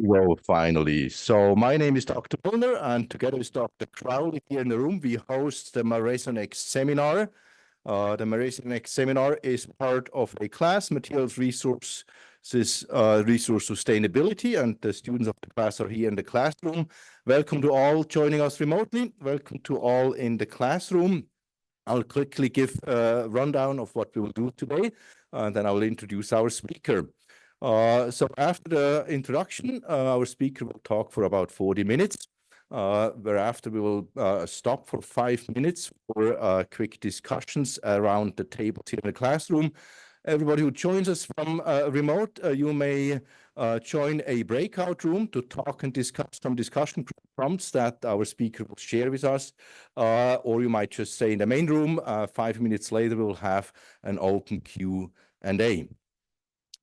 Well, finally. So my name is Dr. Milner, and together with Dr. Crowley here in the room, we host the Marathonic seminar. The Marathonic seminar is part of a class, Materials Resources, Resource Sustainability, and the students of the class are here in the classroom. Welcome to all joining us remotely. Welcome to all in the classroom. I'll quickly give a rundown of what we will do today, and then I will introduce our speaker. So after the introduction, our speaker will talk for about 40 minutes, whereafter we will stop for 5 minutes for quick discussions around the tables here in the classroom. Everybody who joins us from remote, you may join a breakout room to talk and discuss some discussion prompts that our speaker will share with us, or you might just stay in the main room. 5 minutes later, we'll have an open Q&A.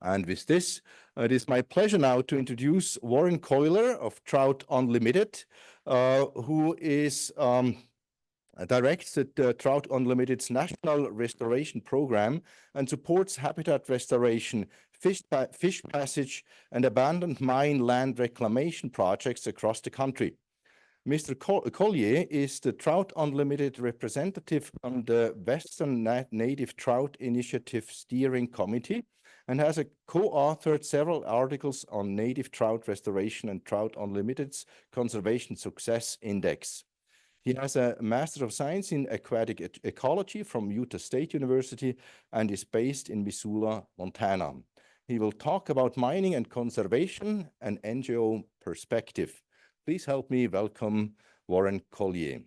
And with this, it is my pleasure now to introduce Warren Colyer of Trout Unlimited, who is directs the Trout Unlimited's National Restoration Program and supports habitat restoration, fish passage, and abandoned mine land reclamation projects across the country. Mr. Colyer is the Trout Unlimited representative on the Western Native Trout Initiative Steering Committee and has co-authored several articles on native trout restoration and Trout Unlimited's Conservation Success Index. He has a Master of Science in Aquatic Ecology from Utah State University and is based in Missoula, Montana. He will talk about mining and conservation, an NGO perspective. Please help me welcome Warren Colyer.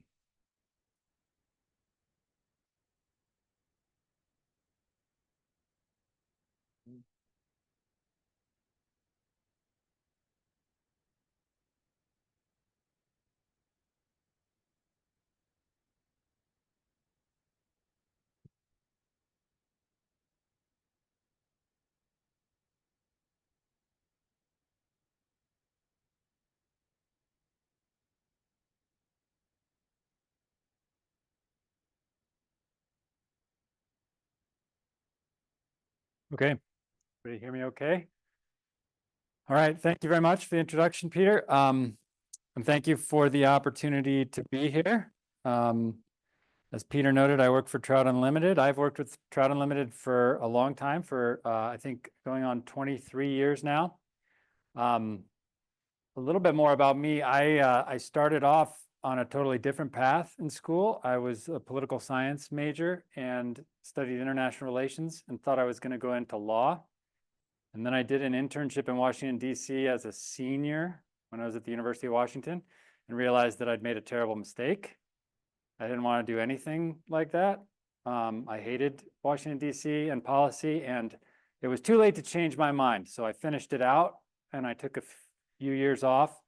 Okay, everybody hear me okay? All right, thank you very much for the introduction, Peter. And thank you for the opportunity to be here. As Peter noted, I work for Trout Unlimited. I've worked with Trout Unlimited for a long time, for I think going on 23 years now. A little bit more about me. I started off on a totally different path in school. I was a political science major and studied international relations and thought I was going to go into law. And then I did an internship in Washington, D.C. as a senior when I was at the University of Washington and realized that I'd made a terrible mistake. I didn't want to do anything like that. I hated Washington, D.C. and policy, and it was too late to change my mind. So I finished it out and I took a few years off.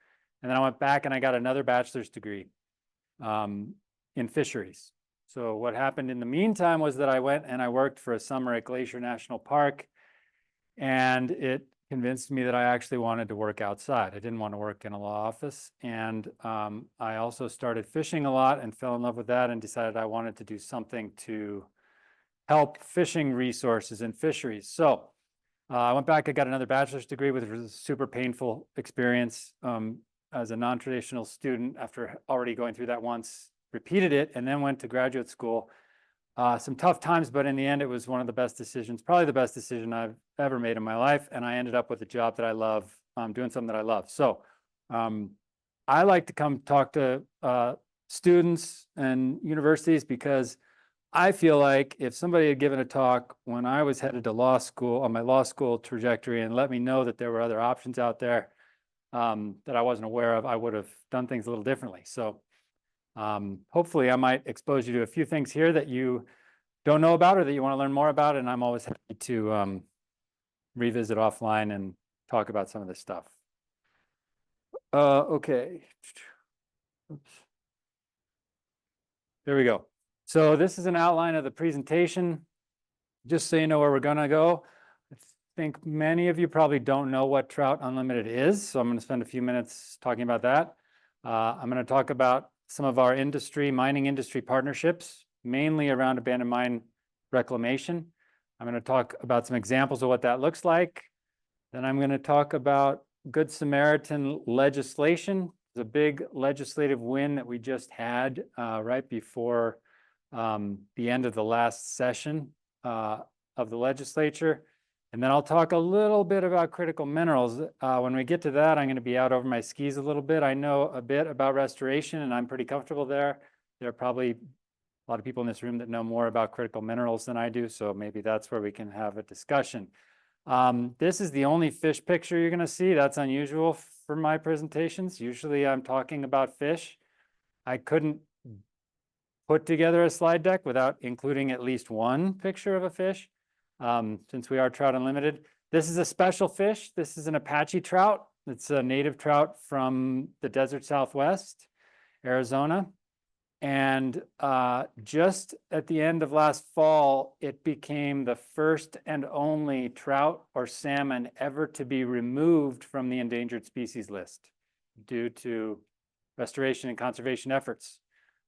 And then I went back and I got another bachelor's degree in fisheries. So what happened in the meantime was that I went and I worked for a summer at Glacier National Park, and it convinced me that I actually wanted to work outside. I didn't want to work in a law office. And I also started fishing a lot and fell in love with that and decided I wanted to do something to help fishing resources and fisheries. So I went back, I got another bachelor's degree with a super painful experience as a non-traditional student after already going through that once, repeated it, and then went to graduate school. Some tough times, but in the end, it was one of the best decisions, probably the best decision I've ever made in my life. And I ended up with a job that I love, doing something that I love. So I like to come talk to students and universities because I feel like if somebody had given a talk when I was headed to law school on my law school trajectory and let me know that there were other options out there that I wasn't aware of, I would have done things a little differently. So hopefully I might expose you to a few things here that you don't know about or that you want to learn more about, and I'm always happy to revisit offline and talk about some of this stuff. Okay. Oops. There we go. So this is an outline of the presentation, just so you know where we're going to go. I think many of you probably don't know what Trout Unlimited is, so I'm going to spend a few minutes talking about that. I'm going to talk about some of our mining industry partnerships, mainly around abandoned mine reclamation. I'm going to talk about some examples of what that looks like. Then I'm going to talk about Good Samaritan legislation. It's a big legislative win that we just had right before the end of the last session of the legislature. And then I'll talk a little bit about critical minerals. When we get to that, I'm going to be out over my skis a little bit. I know a bit about restoration, and I'm pretty comfortable there. There are probably a lot of people in this room that know more about critical minerals than I do, so maybe that's where we can have a discussion. This is the only fish picture you're going to see. That's unusual for my presentations. Usually I'm talking about fish. I couldn't put together a slide deck without including at least one picture of a fish. Since we are Trout Unlimited. This is a special fish. This is an Apache trout. It's a native trout from the desert Southwest, Arizona. And just at the end of last fall, it became the first and only trout or salmon ever to be removed from the endangered species list due to restoration and conservation efforts.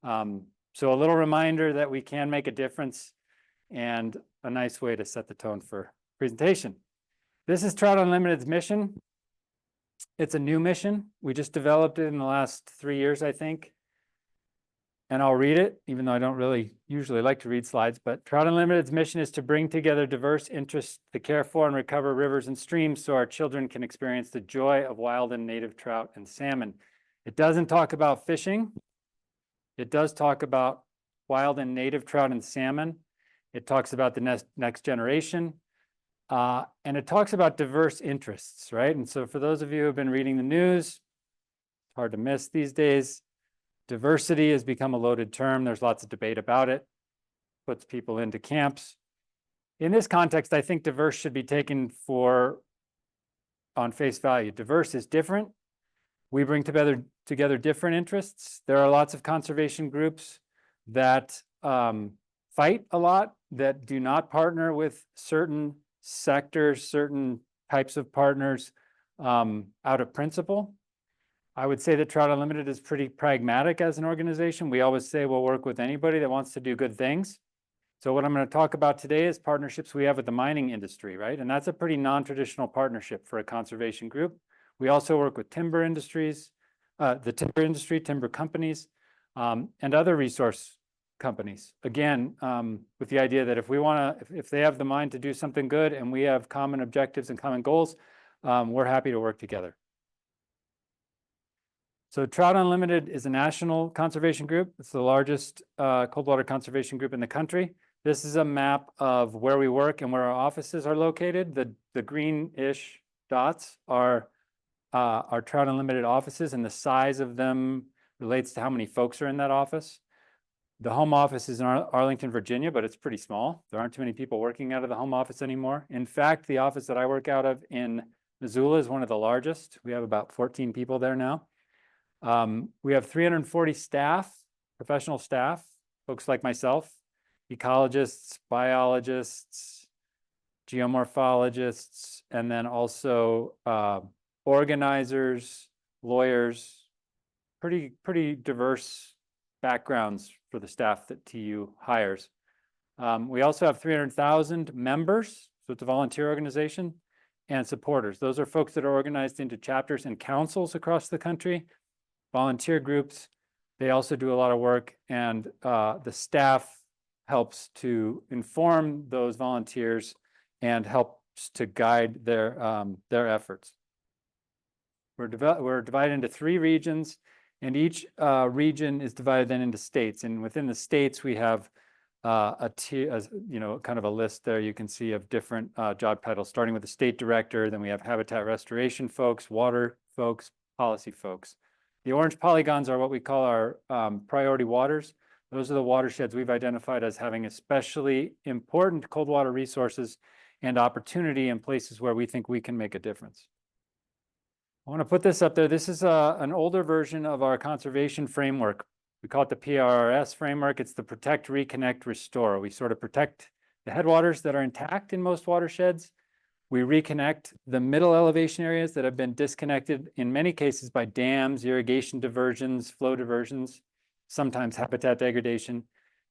So a little reminder that we can make a difference, and a nice way to set the tone for presentation. This is Trout Unlimited's mission. It's a new mission. We just developed it in the last 3 years, I think. And I'll read it, even though I don't really usually like to read slides, but Trout Unlimited's mission is to bring together diverse interests to care for and recover rivers and streams so our children can experience the joy of wild and native trout and salmon. It doesn't talk about fishing. It does talk about wild and native trout and salmon. It talks about the next generation, and it talks about diverse interests, right? And so for those of you who have been reading the news, it's hard to miss these days. Diversity has become a loaded term. There's lots of debate about it, puts people into camps. In this context, I think diverse should be taken on face value. Diverse is different. We bring together different interests. There are lots of conservation groups that fight a lot, that do not partner with certain sectors, certain types of partners out of principle. I would say that Trout Unlimited is pretty pragmatic as an organization. We always say we'll work with anybody that wants to do good things. So what I'm going to talk about today is partnerships we have with the mining industry, right? And that's a pretty non-traditional partnership for a conservation group. We also work with timber industries, the timber industry, timber companies, and other resource companies. Again, with the idea that if they have the mind to do something good and we have common objectives and common goals, we're happy to work together. So Trout Unlimited is a national conservation group. It's the largest cold water conservation group in the country. This is a map of where we work and where our offices are located. The greenish dots are our Trout Unlimited offices, and the size of them relates to how many folks are in that office. The home office is in Arlington, Virginia, but it's pretty small. There aren't too many people working out of the home office anymore. In fact, the office that I work out of in Missoula is one of the largest. We have about 14 people there now. We have 340 staff, professional staff, folks like myself, ecologists, biologists, geomorphologists, and then also organizers, lawyers, pretty diverse backgrounds for the staff that TU hires. We also have 300,000 members, so it's a volunteer organization, and supporters. Those are folks that are organized into chapters and councils across the country, volunteer groups. They also do a lot of work, and the staff helps to inform those volunteers and helps to guide their efforts. We're divided into 3 regions, and each region is divided then into states. And within the states, we have kind of a list there you can see of different job titles, starting with the state director. Then we have habitat restoration folks, water folks, policy folks. The orange polygons are what we call our priority waters. Those are the watersheds we've identified as having especially important cold water resources and opportunity in places where we think we can make a difference. I want to put this up there. This is an older version of our conservation framework. We call it the PRRS framework. It's the Protect, Reconnect, Restore. We sort of protect the headwaters that are intact in most watersheds. We reconnect the middle elevation areas that have been disconnected in many cases by dams, irrigation diversions, flow diversions, sometimes habitat degradation.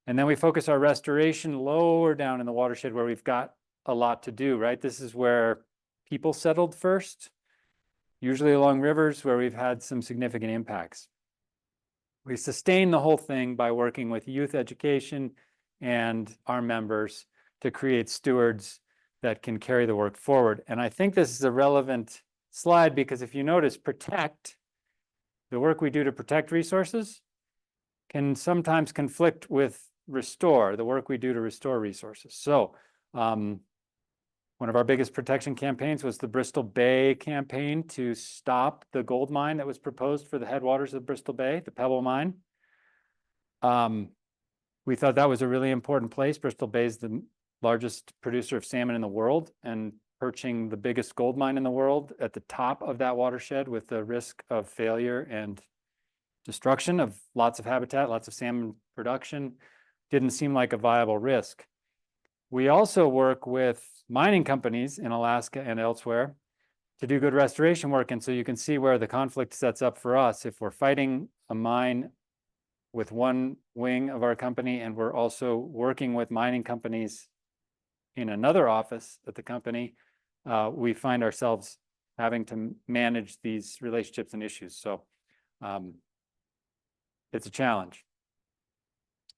And then we focus our restoration lower down in the watershed where we've got a lot to do, right? This is where people settled first. usually along rivers where we've had some significant impacts. We sustain the whole thing by working with youth education and our members to create stewards that can carry the work forward. And I think this is a relevant slide because if you notice, protect, the work we do to protect resources can sometimes conflict with restore, the work we do to restore resources. So one of our biggest protection campaigns was the Bristol Bay campaign to stop the gold mine that was proposed for the headwaters of Bristol Bay, the Pebble Mine. We thought that was a really important place. Bristol Bay is the largest producer of salmon in the world, and perching the biggest gold mine in the world at the top of that watershed with the risk of failure and destruction of lots of habitat, lots of salmon production, didn't seem like a viable risk. We also work with mining companies in Alaska and elsewhere to do good restoration work. And so you can see where the conflict sets up for us. If we're fighting a mine with one wing of our company, and we're also working with mining companies in another office at the company, we find ourselves having to manage these relationships and issues. So it's a challenge.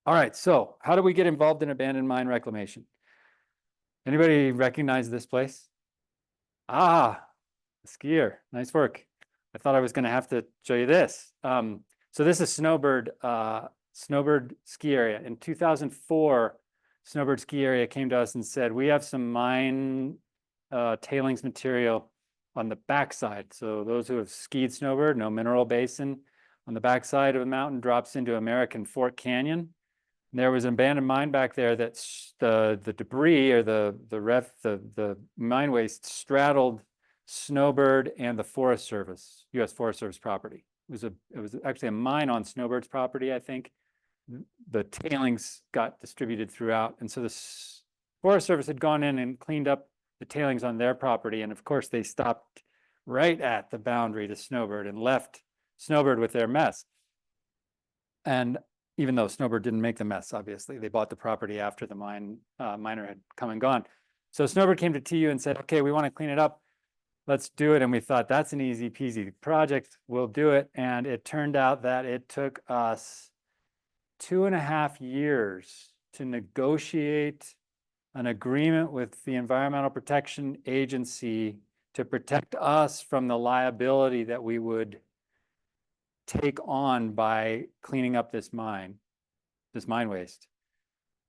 All right, so how do we get involved in abandoned mine reclamation? Anybody recognize this place? Ah, a skier, nice work. I thought I was gonna have to show you this. So this is Snowbird ski area. In 2004, Snowbird ski area came to us and said, we have some mine tailings material on the backside. So those who have skied Snowbird know Mineral Basin on the backside of the mountain drops into American Fork Canyon. There was an abandoned mine back there that the debris or the mine waste straddled Snowbird and the Forest Service, U.S. Forest Service property. It was actually a mine on Snowbird's property, I think. The tailings got distributed throughout, and so the Forest Service had gone in and cleaned up the tailings on their property, and of course they stopped right at the boundary to Snowbird and left Snowbird with their mess. And even though Snowbird didn't make the mess, obviously, they bought the property after the miner had come and gone. So Snowbird came to TU and said, okay, we want to clean it up. Let's do it. And we thought that's an easy peasy project. We'll do it. And it turned out that it took us 2.5 years to negotiate an agreement with the Environmental Protection Agency to protect us from the liability that we would take on by cleaning up this mine waste.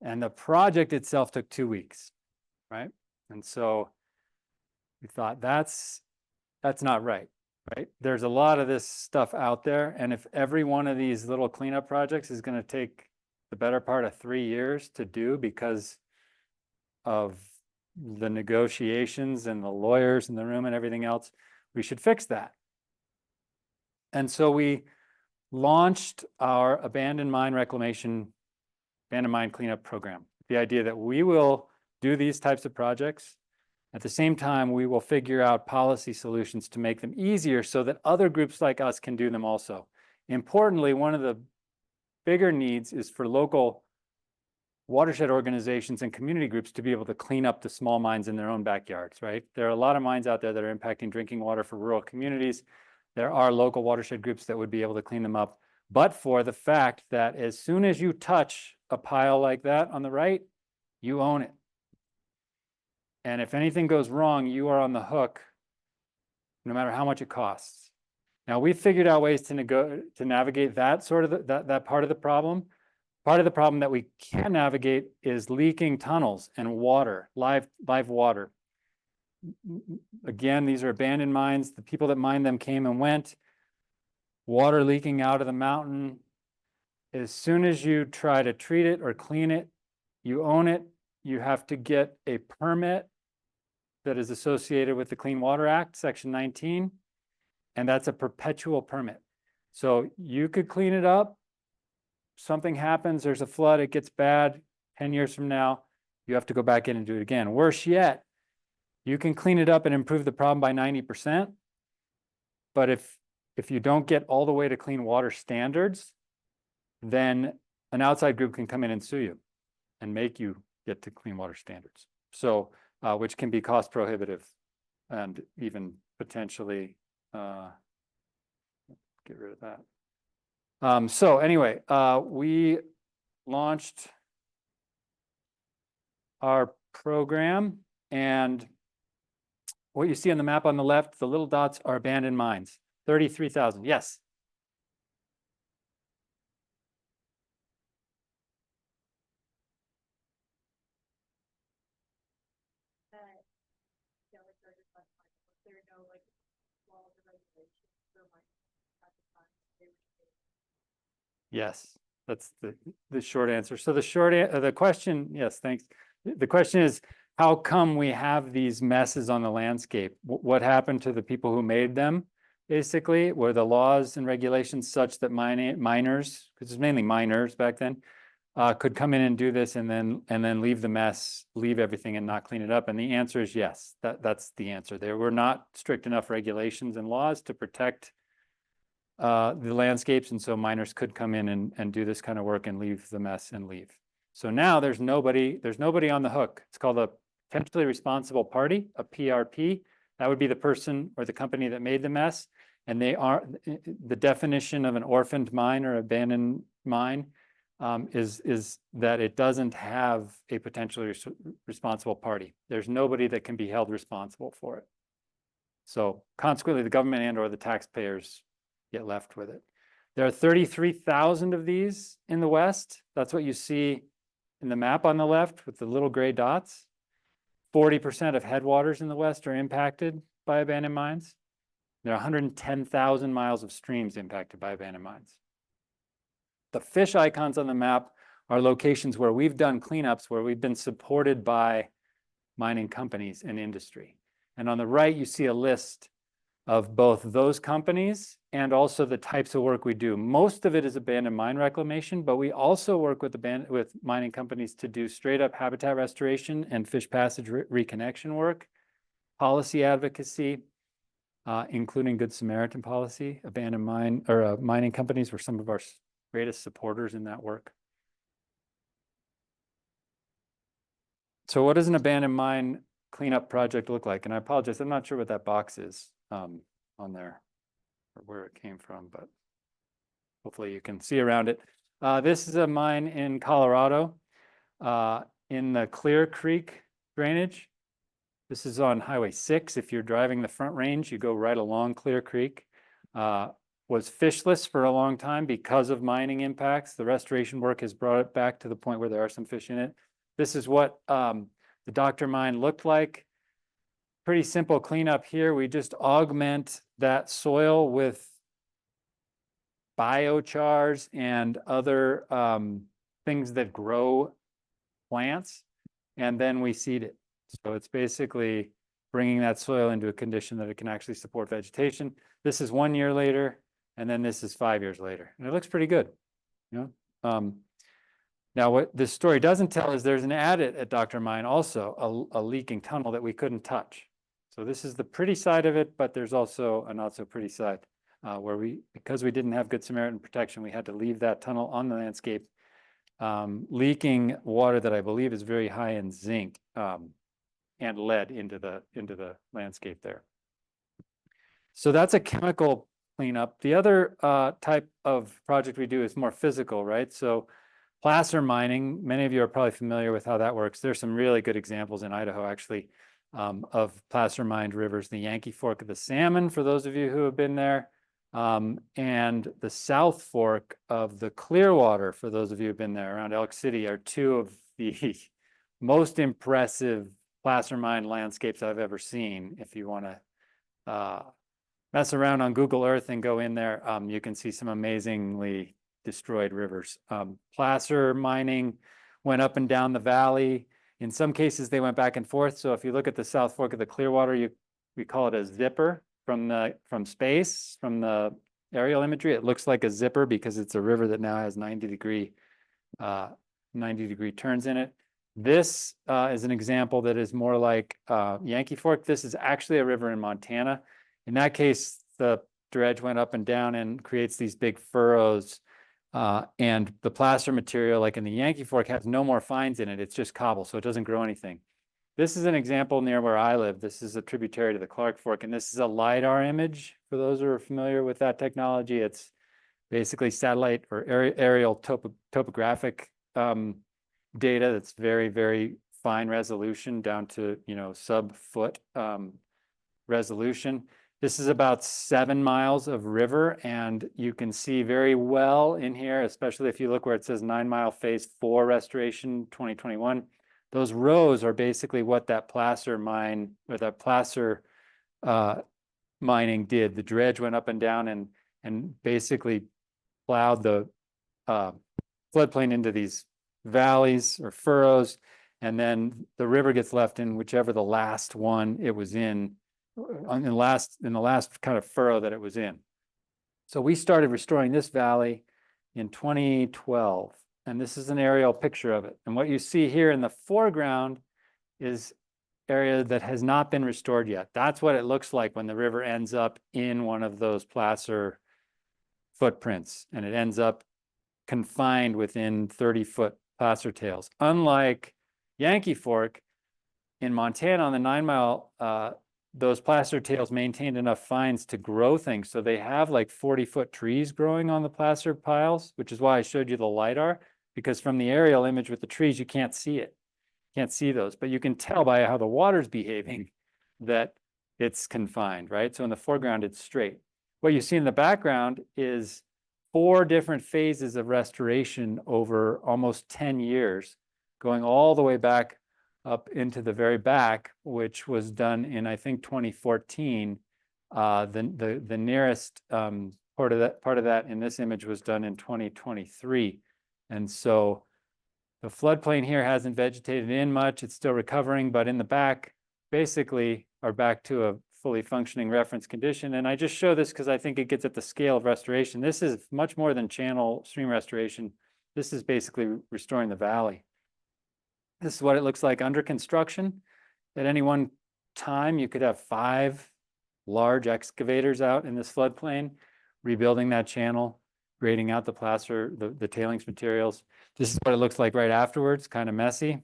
And the project itself took 2 weeks, right? And so we thought that's not right? There's a lot of this stuff out there, and if every one of these little cleanup projects is going to take the better part of 3 years to do because of the negotiations and the lawyers in the room and everything else, we should fix that. And so we launched our abandoned mine cleanup program. The idea that we will do these types of projects. At the same time, we will figure out policy solutions to make them easier so that other groups like us can do them also. Importantly, one of the bigger needs is for local watershed organizations and community groups to be able to clean up the small mines in their own backyards, right? There are a lot of mines out there that are impacting drinking water for rural communities. There are local watershed groups that would be able to clean them up, but for the fact that as soon as you touch a pile like that on the right, you own it. And if anything goes wrong, you are on the hook, no matter how much it costs. Now, we've figured out ways to navigate that sort of that part of the problem. Part of the problem that we can navigate is leaking tunnels and water, live water. Again, these are abandoned mines. The people that mined them came and went. Water leaking out of the mountain. As soon as you try to treat it or clean it, you own it. You have to get a permit that is associated with the Clean Water Act, Section 19, and that's a perpetual permit. So you could clean it up. Something happens, there's a flood, it gets bad. 10 years from now, you have to go back in and do it again. Worse yet, you can clean it up and improve the problem by 90%. But if you don't get all the way to clean water standards, then an outside group can come in and sue you and make you get to clean water standards. So, which can be cost prohibitive and even potentially Get rid of that. So anyway, we launched our program, and what you see on the map on the left, the little dots are abandoned mines. 33,000. Yes. Yes, that's the short answer. So the question, yes, thanks. The question is, how come we have these messes on the landscape? What happened to the people who made them? Basically, were the laws and regulations such that miners, because it's mainly miners back then, could come in and do this and then leave the mess, leave everything and not clean it up? And the answer is yes. That's the answer. There were not strict enough regulations and laws to protect the landscapes, and so miners could come in and do this kind of work and leave the mess and leave. So now there's nobody on the hook. It's called a potentially responsible party, a PRP. That would be the person or the company that made the mess, and they are the definition of an orphaned mine or abandoned mine is that it doesn't have a potentially responsible party. There's nobody that can be held responsible for it. So consequently, the government and or the taxpayers get left with it. There are 33,000 of these in the West. That's what you see in the map on the left with the little gray dots. 40% of headwaters in the West are impacted by abandoned mines. There are 110,000 miles of streams impacted by abandoned mines. The fish icons on the map are locations where we've done cleanups, where we've been supported by mining companies and industry. And on the right, you see a list of both those companies and also the types of work we do. Most of it is abandoned mine reclamation, but we also work with mining companies to do straight up habitat restoration and fish passage reconnection work, policy advocacy, including Good Samaritan policy. Abandoned mine or mining companies were some of our greatest supporters in that work. So what does an abandoned mine cleanup project look like? And I apologize, I'm not sure what that box is on there or where it came from, but hopefully you can see around it. This is a mine in Colorado in the Clear Creek drainage. This is on Highway 6. If you're driving the Front Range, you go right along Clear Creek. Was fishless for a long time because of mining impacts. The restoration work has brought it back to the point where there are some fish in it. This is what the Dr. Mine looked like. Pretty simple cleanup here. We just augment that soil with biochars and other things that grow plants, and then we seed it. So it's basically bringing that soil into a condition that it can actually support vegetation. This is 1 year later, and then this is 5 years later, and it looks pretty good. You know, now what this story doesn't tell is there's an adit at Dr. Mine also, a leaking tunnel that we couldn't touch. So this is the pretty side of it, but there's also a not so pretty side where because we didn't have Good Samaritan protection, we had to leave that tunnel on the landscape, leaking water that I believe is very high in zinc and lead into the landscape there. So that's a chemical cleanup. The other type of project we do is more physical, right? So placer mining, many of you are probably familiar with how that works. There's some really good examples in Idaho, actually, of placer mined rivers. The Yankee Fork of the Salmon, for those of you who have been there, and the South Fork of the Clearwater, for those of you who have been there around Elk City, are two of the most impressive placer mined landscapes I've ever seen. If you want to mess around on Google Earth and go in there, you can see some amazingly destroyed rivers. Placer mining went up and down the valley. In some cases, they went back and forth. So if you look at the South Fork of the Clearwater, we call it a zipper from space, from the aerial imagery. It looks like a zipper because it's a river that now has 90-degree turns in it. This is an example that is more like Yankee Fork. This is actually a river in Montana. In that case, the dredge went up and down and creates these big furrows. And the placer material, like in the Yankee Fork, has no more fines in it. It's just cobble, so it doesn't grow anything. This is an example near where I live. This is a tributary to the Clark Fork, and this is a LiDAR image. For those who are familiar with that technology, it's basically satellite or aerial topographic data that's very, very fine resolution down to, sub-foot resolution. This is about 7 miles of river, and you can see very well in here, especially if you look where it says 9 Mile Phase 4 Restoration 2021. Those rows are basically what that placer mine or that placer mining did. The dredge went up and down and basically plowed the floodplain into these valleys or furrows, and then the river gets left in whichever the last one it was in the last kind of furrow that it was in. So we started restoring this valley in 2012, and this is an aerial picture of it. And what you see here in the foreground is area that has not been restored yet. That's what it looks like when the river ends up in one of those placer footprints, and it ends up confined within 30-foot placer tails. Unlike Yankee Fork, in Montana on the 9 Mile, those placer tails maintained enough fines to grow things. So they have like 40-foot trees growing on the placer piles, which is why I showed you the LiDAR, because from the aerial image with the trees, you can't see it. You can't see those, but you can tell by how the water's behaving that it's confined, right? So in the foreground, it's straight. What you see in the background is 4 different phases of restoration over almost 10 years, going all the way back up into the very back, which was done in, I think, 2014. The nearest part of that in this image was done in 2023. And so the floodplain here hasn't vegetated in much. It's still recovering, but in the back, basically are back to a fully functioning reference condition. And I just show this because I think it gets at the scale of restoration. This is much more than channel stream restoration. This is basically restoring the valley. This is what it looks like under construction. At any one time, you could have 5 large excavators out in this floodplain, rebuilding that channel, grading out the placer, the tailings materials. This is what it looks like right afterwards, kind of messy.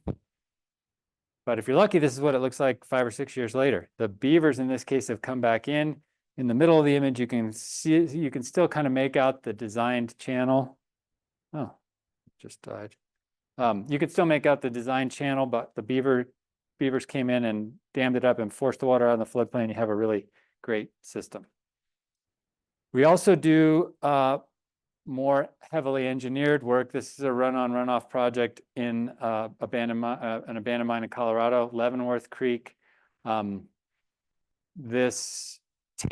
But if you're lucky, this is what it looks like 5 or 6 years later. The beavers in this case have come back in. In the middle of the image, you can see, you can still kind of make out the designed channel. Oh, just died. You could still make out the designed channel, but the beavers came in and dammed it up and forced the water out of the floodplain. You have a really great system. We also do more heavily engineered work. This is a run-on, run-off project in an abandoned mine in Colorado, Leavenworth Creek. This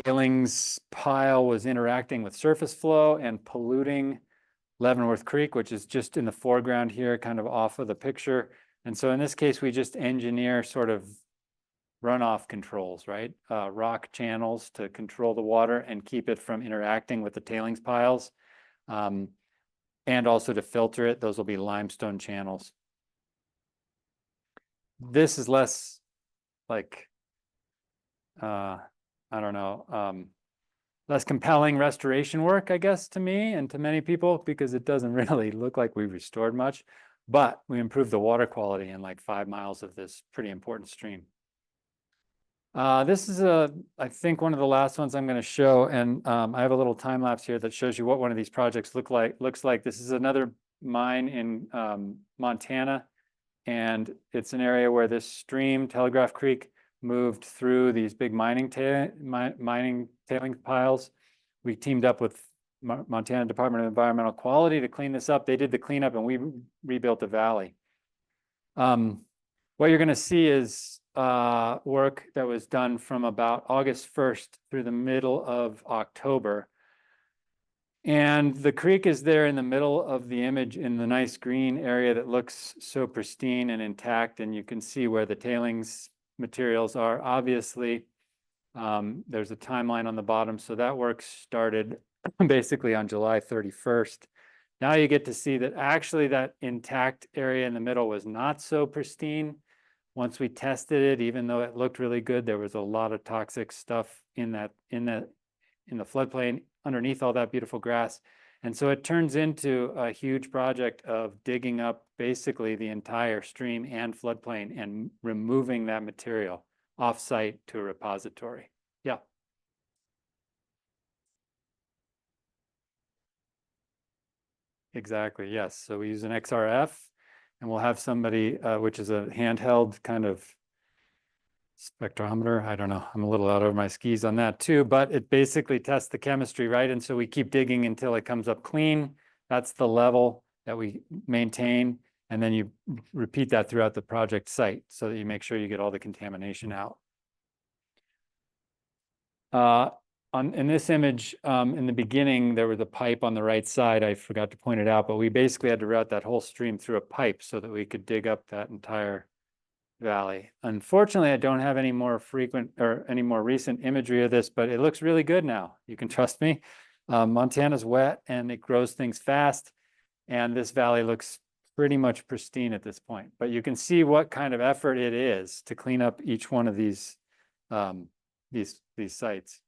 tailings pile was interacting with surface flow and polluting Leavenworth Creek, which is just in the foreground here, kind of off of the picture. And so in this case, we just engineer sort of runoff controls, right? Rock channels to control the water and keep it from interacting with the tailings piles. And also to filter it, those will be limestone channels. This is less like, I don't know, less compelling restoration work, I guess, to me and to many people, because it doesn't really look like we restored much, but we improved the water quality in like 5 miles of this pretty important stream. This is I think one of the last ones I'm going to show, and I have a little time lapse here that shows you what one of these projects looks like. This is another mine in Montana, and it's an area where this stream, Telegraph Creek, moved through these big mining tailing piles. We teamed up with Montana Department of Environmental Quality to clean this up. They did the cleanup and we rebuilt the valley. What you're going to see is work that was done from about August 1st through the middle of October. And the creek is there in the middle of the image in the nice green area that looks so pristine and intact. And you can see where the tailings materials are. Obviously, there's a timeline on the bottom. So that work started basically on July 31st. Now you get to see that actually that intact area in the middle was not so pristine. Once we tested it, even though it looked really good, there was a lot of toxic stuff in the floodplain underneath all that beautiful grass. And so it turns into a huge project of digging up basically the entire stream and floodplain and removing that material off-site to a repository. Yeah. Exactly, yes. So we use an XRF, and we'll have somebody, which is a handheld kind of spectrometer. I don't know. I'm a little out over my skis on that too, but it basically tests the chemistry, right? And so we keep digging until it comes up clean. That's the level that we maintain. And then you repeat that throughout the project site so that you make sure you get all the contamination out. In this image, in the beginning, there was a pipe on the right side. I forgot to point it out, but we basically had to route that whole stream through a pipe so that we could dig up that entire valley. Unfortunately, I don't have any more frequent or any more recent imagery of this, but it looks really good now. You can trust me. Montana's wet and it grows things fast. And this valley looks pretty much pristine at this point. But you can see what kind of effort it is to clean up each one of these sites.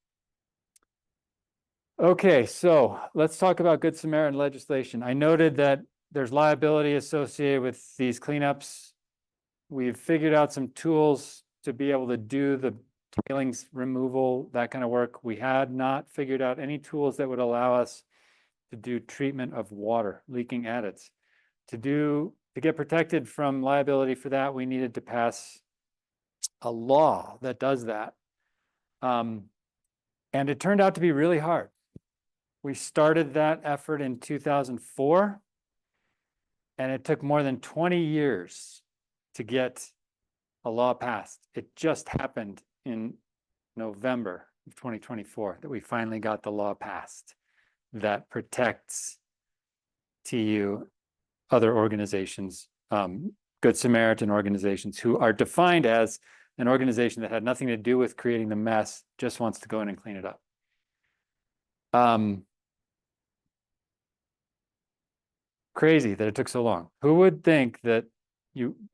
Okay, so let's talk about Good Samaritan legislation. I noted that there's liability associated with these cleanups. We've figured out some tools to be able to do the tailings removal, that kind of work. We had not figured out any tools that would allow us to do treatment of water, leaking adits. To get protected from liability for that, we needed to pass a law that does that. And it turned out to be really hard. We started that effort in 2004, and it took more than 20 years to get a law passed. It just happened in November of 2024 that we finally got the law passed that protects TU, other organizations, Good Samaritan organizations, who are defined as an organization that had nothing to do with creating the mess, just wants to go in and clean it up. Crazy that it took so long. Who would think that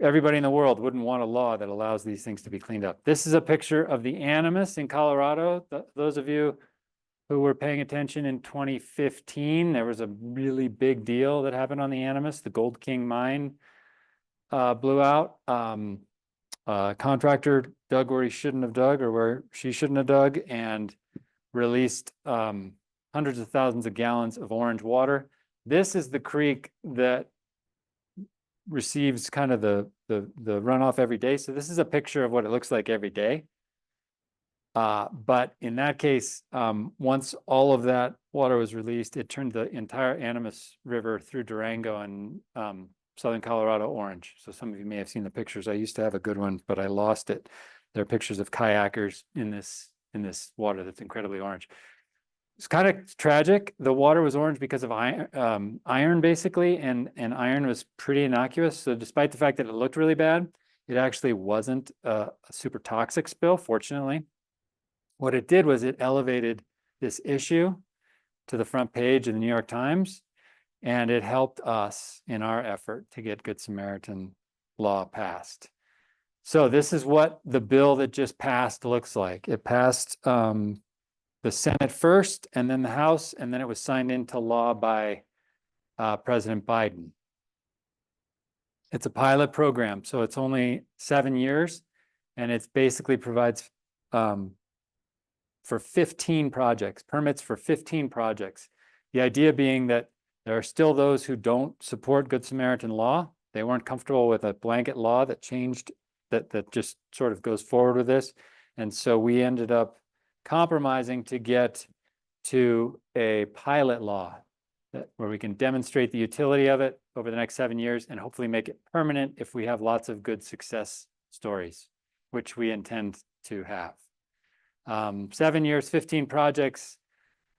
everybody in the world wouldn't want a law that allows these things to be cleaned up? This is a picture of the Animus in Colorado. Those of you who were paying attention in 2015, there was a really big deal that happened on the Animus. The Gold King mine blew out. Contractor dug where he shouldn't have dug, or where she shouldn't have dug, and released hundreds of thousands of gallons of orange water. This is the creek that receives kind of the runoff every day. So this is a picture of what it looks like every day. But in that case, once all of that water was released, it turned the entire Animus River through Durango and southern Colorado orange. So some of you may have seen the pictures. I used to have a good one, but I lost it. There are pictures of kayakers in this water that's incredibly orange. It's kind of tragic. The water was orange because of iron basically, and iron was pretty innocuous. So despite the fact that it looked really bad, it actually wasn't a super toxic spill, fortunately. What it did was it elevated this issue to the front page of the New York Times, and it helped us in our effort to get Good Samaritan law passed. So this is what the bill that just passed looks like. It passed the Senate first, and then the House, and then it was signed into law by President Biden. It's a pilot program, so it's only 7 years, and it basically provides for 15 projects, permits for 15 projects. The idea being that there are still those who don't support Good Samaritan law. They weren't comfortable with a blanket law that changed, that just sort of goes forward with this. And so we ended up compromising to get to a pilot law where we can demonstrate the utility of it over the next 7 years and hopefully make it permanent if we have lots of good success stories, which we intend to have. 7 years, 15 projects.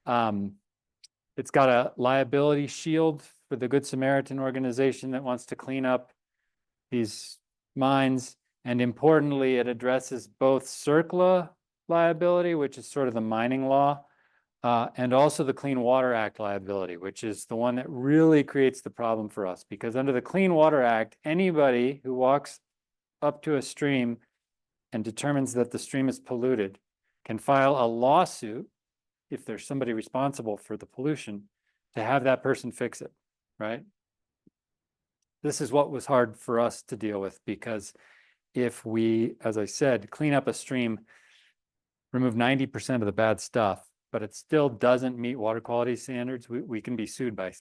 It's got a liability shield for the Good Samaritan organization that wants to clean up these mines. And importantly, it addresses both CERCLA liability, which is sort of the mining law, and also the Clean Water Act liability, which is the one that really creates the problem for us. Because under the Clean Water Act, anybody who walks up to a stream and determines that the stream is polluted can file a lawsuit, if there's somebody responsible for the pollution, to have that person fix it, right? This is what was hard for us to deal with, because if we, as I said, clean up a stream, remove 90% of the bad stuff, but it still doesn't meet water quality standards, we can be sued by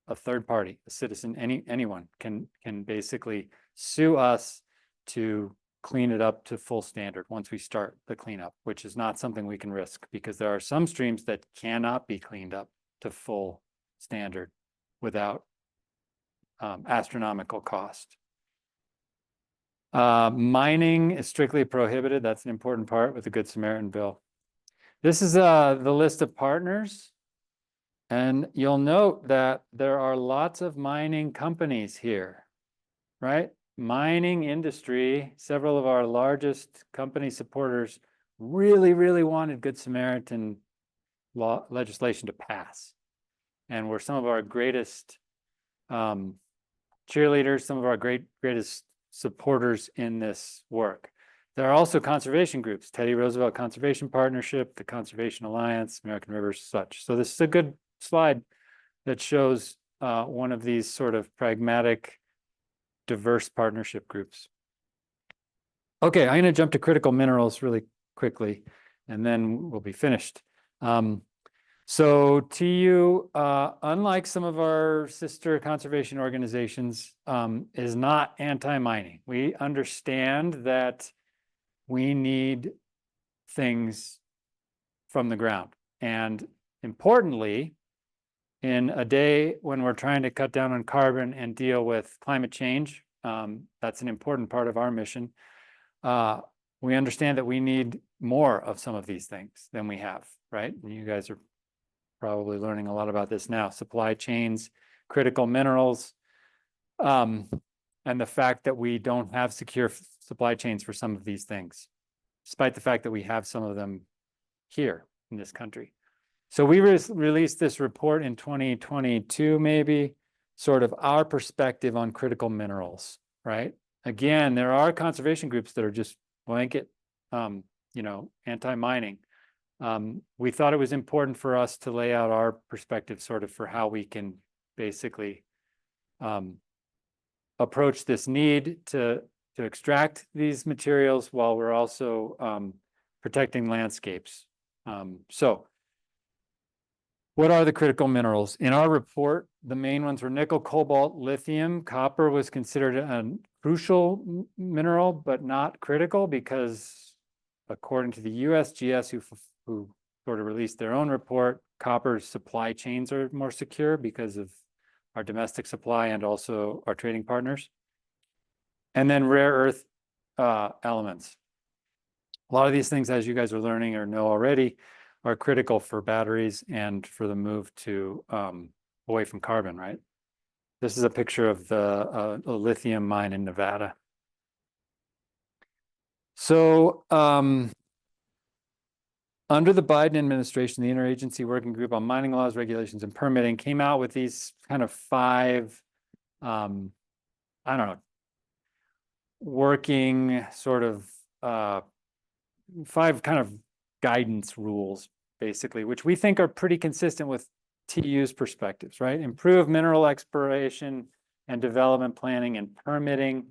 a third party, a citizen, anyone can basically sue us to clean it up to full standard once we start the cleanup, which is not something we can risk, because there are some streams that cannot be cleaned up to full standard without astronomical cost. Mining is strictly prohibited. That's an important part with the Good Samaritan bill. This is the list of partners. And you'll note that there are lots of mining companies here, right? Mining industry, several of our largest company supporters really, really wanted Good Samaritan law legislation to pass, and were some of our greatest cheerleaders, some of our greatest supporters in this work. There are also conservation groups, Teddy Roosevelt Conservation Partnership, the Conservation Alliance, American Rivers, such. So this is a good slide that shows one of these sort of pragmatic, diverse partnership groups. Okay, I'm going to jump to critical minerals really quickly, and then we'll be finished. So TU, unlike some of our sister conservation organizations, is not anti-mining. We understand that we need things from the ground. And importantly, in a day when we're trying to cut down on carbon and deal with climate change, that's an important part of our mission. We understand that we need more of some of these things than we have, right? And you guys are probably learning a lot about this now. Supply chains, critical minerals, and the fact that we don't have secure supply chains for some of these things, despite the fact that we have some of them here in this country. So we released this report in 2022, maybe, sort of our perspective on critical minerals, right? Again, there are conservation groups that are just blanket, anti-mining. We thought it was important for us to lay out our perspective sort of for how we can basically approach this need to extract these materials while we're also protecting landscapes. So what are the critical minerals? In our report, the main ones were nickel, cobalt, lithium. Copper was considered a crucial mineral, but not critical, because according to the USGS, who sort of released their own report, copper's supply chains are more secure because of our domestic supply and also our trading partners. And then rare earth elements. A lot of these things, as you guys are learning or know already, are critical for batteries and for the move to away from carbon, right? This is a picture of the lithium mine in Nevada. So under the Biden administration, the Interagency Working Group on Mining Laws, Regulations, and Permitting came out with these kind of five, working sort of five kind of guidance rules, basically, which we think are pretty consistent with TU's perspectives, right? Improve mineral exploration and development planning and permitting.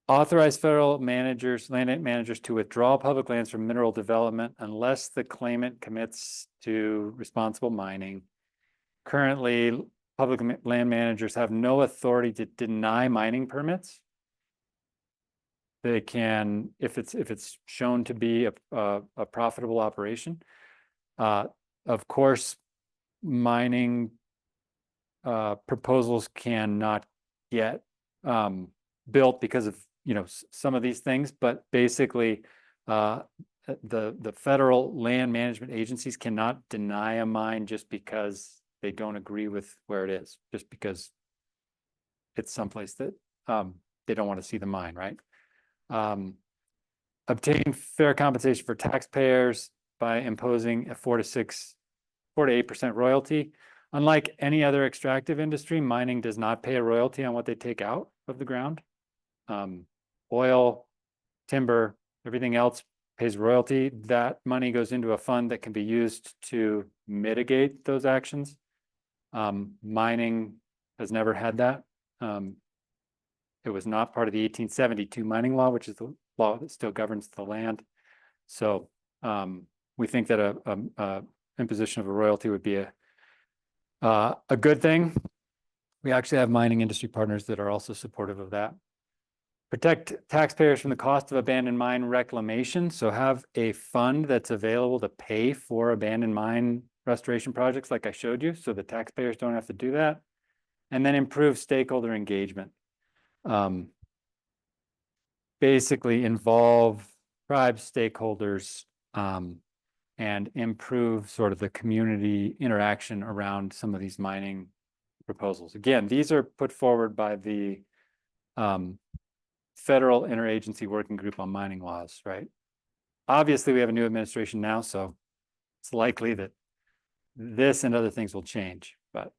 Authorize federal managers, land managers, to withdraw public lands from mineral development unless the claimant commits to responsible mining. Currently, public land managers have no authority to deny mining permits. They can, if it's shown to be a profitable operation. Of course, mining proposals cannot get built because of some of these things, but basically the federal land management agencies cannot deny a mine just because they don't agree with where it is, just because it's someplace that they don't want to see the mine, right? Obtain fair compensation for taxpayers by imposing a 4 to 8% royalty. Unlike any other extractive industry, mining does not pay a royalty on what they take out of the ground. Oil, timber, everything else pays royalty. That money goes into a fund that can be used to mitigate those actions. Mining has never had that. It was not part of the 1872 mining law, which is the law that still governs the land. So we think that a imposition of a royalty would be a good thing. We actually have mining industry partners that are also supportive of that. Protect taxpayers from the cost of abandoned mine reclamation. So have a fund that's available to pay for abandoned mine restoration projects like I showed you, so the taxpayers don't have to do that. And then improve stakeholder engagement. Basically involve tribe stakeholders and improve sort of the community interaction around some of these mining proposals. Again, these are put forward by the Federal Interagency Working Group on Mining Laws, right? Obviously, we have a new administration now, so it's likely that this and other things will change. But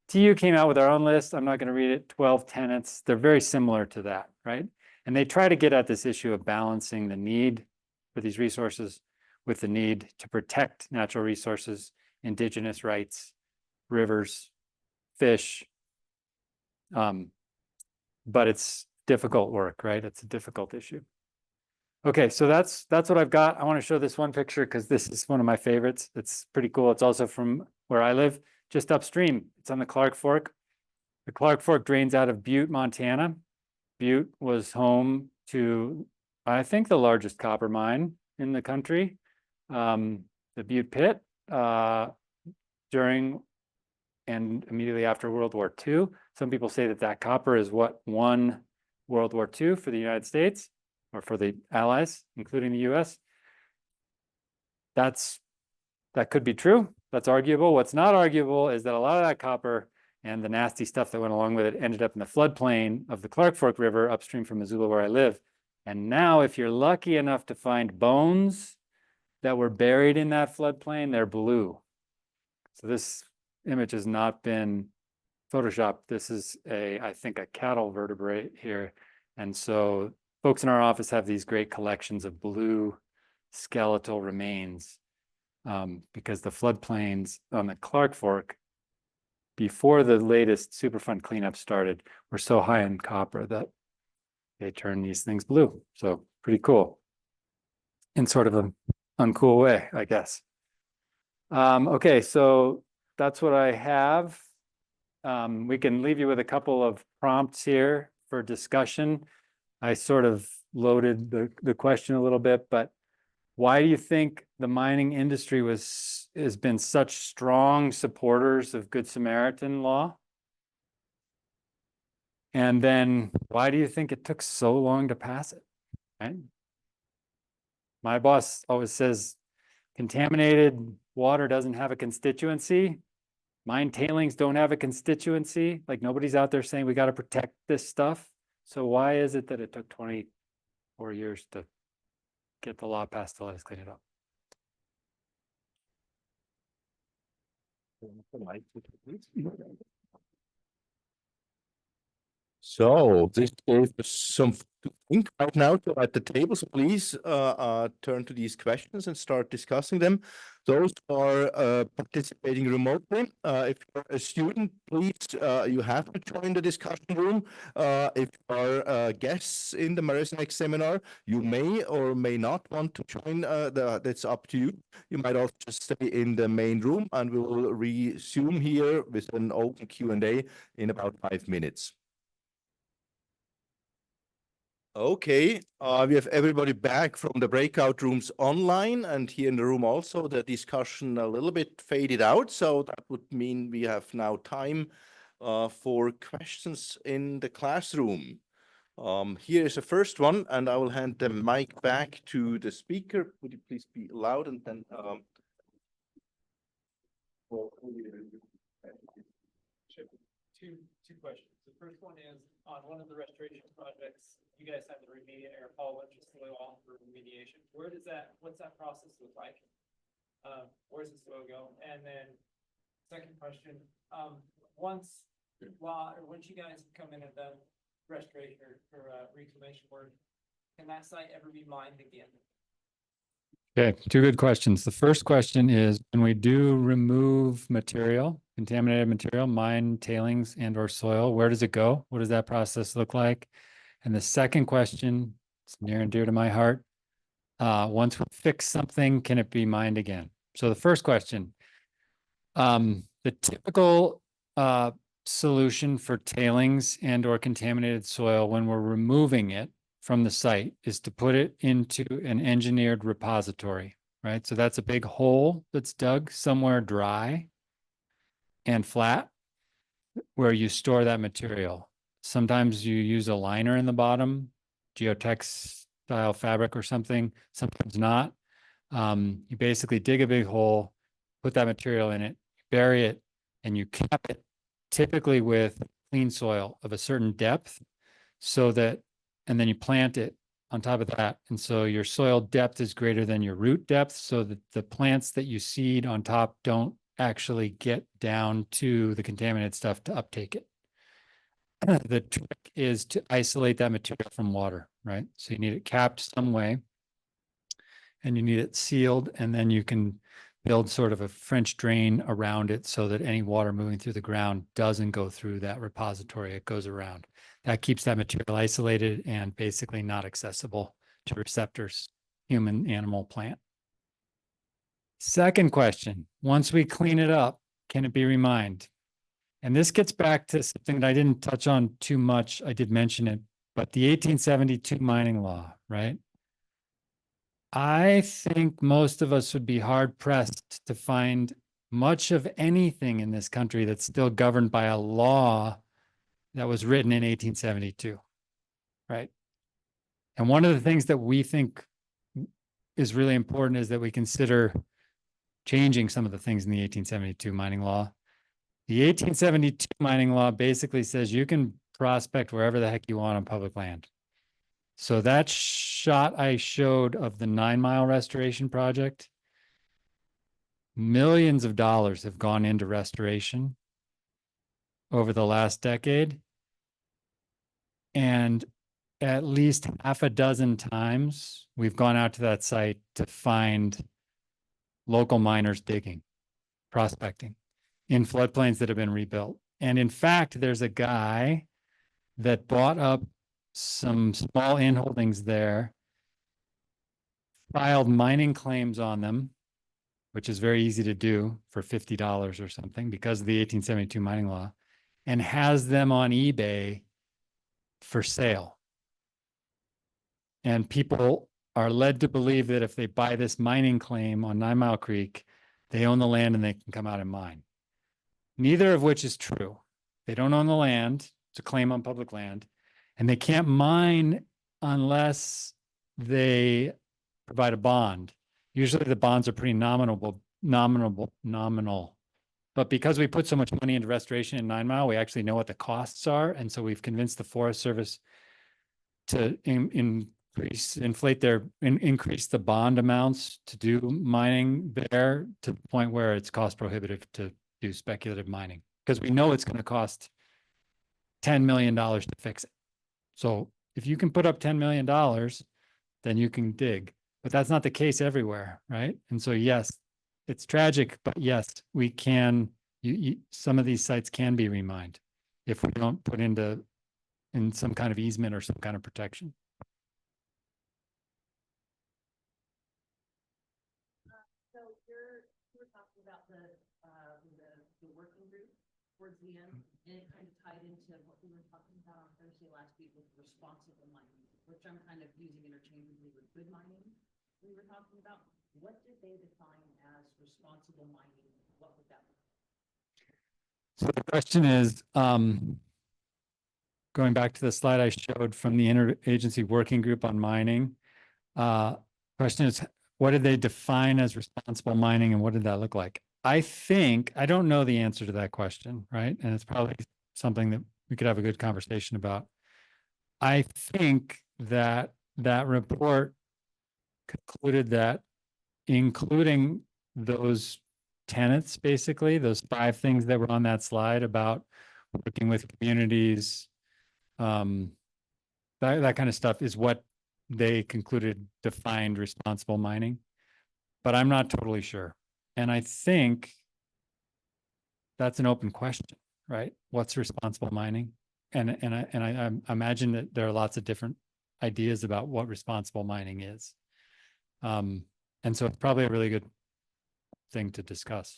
TU came out with our own list. I'm not going to read it. 12 tenets. They're very similar to that, right? And they try to get at this issue of balancing the need for these resources with the need to protect natural resources, indigenous rights, rivers, fish. But it's difficult work, right? It's a difficult issue. Okay, so that's what I've got. I want to show this one picture because this is one of my favorites. It's pretty cool. It's also from where I live, just upstream. It's on the Clark Fork. The Clark Fork drains out of Butte, Montana. Butte was home to, I think, the largest copper mine in the country, the Butte Pit, during and immediately after World War II. Some people say that that copper is what won World War II for the United States or for the Allies, including the US. That could be true. That's arguable. What's not arguable is that a lot of that copper and the nasty stuff that went along with it ended up in the floodplain of the Clark Fork River upstream from Missoula, where I live. And now, if you're lucky enough to find bones that were buried in that floodplain, they're blue. So this image has not been photoshopped. This is I think a cattle vertebrate here. And so folks in our office have these great collections of blue skeletal remains because the floodplains on the Clark Fork before the latest Superfund cleanup started were so high in copper that they turned these things blue. So pretty cool in sort of an uncool way, I guess. Okay, so that's what I have. We can leave you with a couple of prompts here for discussion. I sort of loaded the question a little bit, but why do you think the mining industry has been such strong supporters of Good Samaritan law? And then why do you think it took so long to pass it? Right? My boss always says contaminated water doesn't have a constituency. Mine tailings don't have a constituency. Like nobody's out there saying we got to protect this stuff. So why is it that it took 24 years to get the law passed to let us clean it up? So this gave us some to think right now at the table. So please turn to these questions and start discussing them. Those who are participating remotely, if you're a student, please, you have to join the discussion room. If you are guests in the Marisonex seminar, you may or may not want to join. That's up to you. You might also just stay in the main room, and we will resume here with an open Q&A in about 5 minutes. Okay, we have everybody back from the breakout rooms online and here in the room also. The discussion a little bit faded out, so that would mean we have now time for questions in the classroom. Here is the first one, and I will hand the mic back to the speaker. Would you please be loud and then Two questions. The first one is on one of the restoration projects, you guys have the remediate air Paul went to soil on for remediation. What's that process look like? Where's the soil go? And then second question, once you guys come in and done restoration or reclamation work, can that site ever be mined again? Okay, two good questions. The first question is, when we do remove material, contaminated material, mine, tailings, and or soil, where does it go? What does that process look like? And the second question, it's near and dear to my heart. Once we fix something, can it be mined again? So the first question, the typical solution for tailings and or contaminated soil when we're removing it from the site is to put it into an engineered repository, right? So that's a big hole that's dug somewhere dry and flat where you store that material. Sometimes you use a liner in the bottom, geotex style fabric or something, sometimes not. You basically dig a big hole, put that material in it, bury it, and you cap it typically with clean soil of a certain depth so that, and then you plant it on top of that. And so your soil depth is greater than your root depth so that the plants that you seed on top don't actually get down to the contaminated stuff to uptake it. The trick is to isolate that material from water, right? So you need it capped some way and you need it sealed, and then you can build sort of a French drain around it so that any water moving through the ground doesn't go through that repository. It goes around. That keeps that material isolated and basically not accessible to receptors, human, animal, plant. Second question, once we clean it up, can it be remined? And this gets back to something that I didn't touch on too much. I did mention it, but the 1872 mining law, right? I think most of us would be hard pressed to find much of anything in this country that's still governed by a law that was written in 1872, right? And one of the things that we think is really important is that we consider changing some of the things in the 1872 mining law. The 1872 mining law basically says you can prospect wherever the heck you want on public land. So that shot I showed of the 9 Mile restoration project, millions of dollars have gone into restoration over the last decade. And at least half a dozen times, we've gone out to that site to find local miners digging, prospecting in floodplains that have been rebuilt. And in fact, there's a guy that bought up some small inholdings there, filed mining claims on them, which is very easy to do for $50 or something because of the 1872 mining law, and has them on eBay for sale. And people are led to believe that if they buy this mining claim on 9 Mile Creek, they own the land and they can come out and mine. Neither of which is true. They don't own the land. It's a claim on public land. And they can't mine unless they provide a bond. Usually the bonds are pretty nominal. But because we put so much money into restoration in 9 Mile, we actually know what the costs are. And so we've convinced the Forest Service to increase the bond amounts to do mining there to the point where it's cost prohibitive to do speculative mining, because we know it's going to cost $10 million to fix it. So if you can put up $10 million, then you can dig. But that's not the case everywhere, right? And so, yes, it's tragic, but yes, we can, some of these sites can be remined if we don't put in some kind of easement or some kind of protection. So you were talking about the working group towards the end, and it kind of tied into what we were talking about on Thursday last week with responsible mining, which I'm kind of using interchangeably with good mining. We were talking about, what did they define as responsible mining? What would that look like? So the question is, going back to the slide I showed from the interagency working group on mining, question is, what did they define as responsible mining and what did that look like? I don't know the answer to that question, right? And it's probably something that we could have a good conversation about. I think that report concluded that including those tenets, basically, those 5 things that were on that slide about working with communities, that kind of stuff is what they concluded defined responsible mining. but I'm not totally sure. And I think that's an open question, right? What's responsible mining? And I imagine that there are lots of different ideas about what responsible mining is. And so it's probably a really good thing to discuss.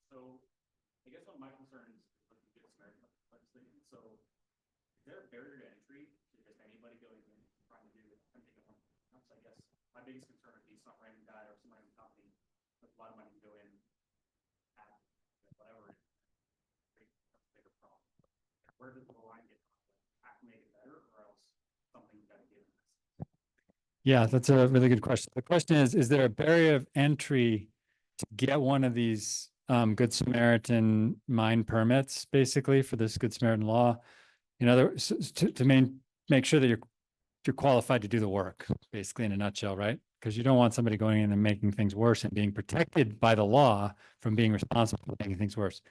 So I guess what my concern is with the Good Samaritan legislation. So is there a barrier to entry to just anybody going in trying to do it? I'm thinking, I guess my biggest concern would be some random guy or some random company with a lot of money to go in at whatever. That's a bigger problem. Where does the line get? Have to make it better, or else something's got to give. Yeah, that's a really good question. The question is there a barrier of entry to get one of these Good Samaritan mine permits, basically, for this Good Samaritan law? You know, to make sure that you're qualified to do the work, basically, in a nutshell, right? Because you don't want somebody going in and making things worse and being protected by the law from being responsible for making things worse.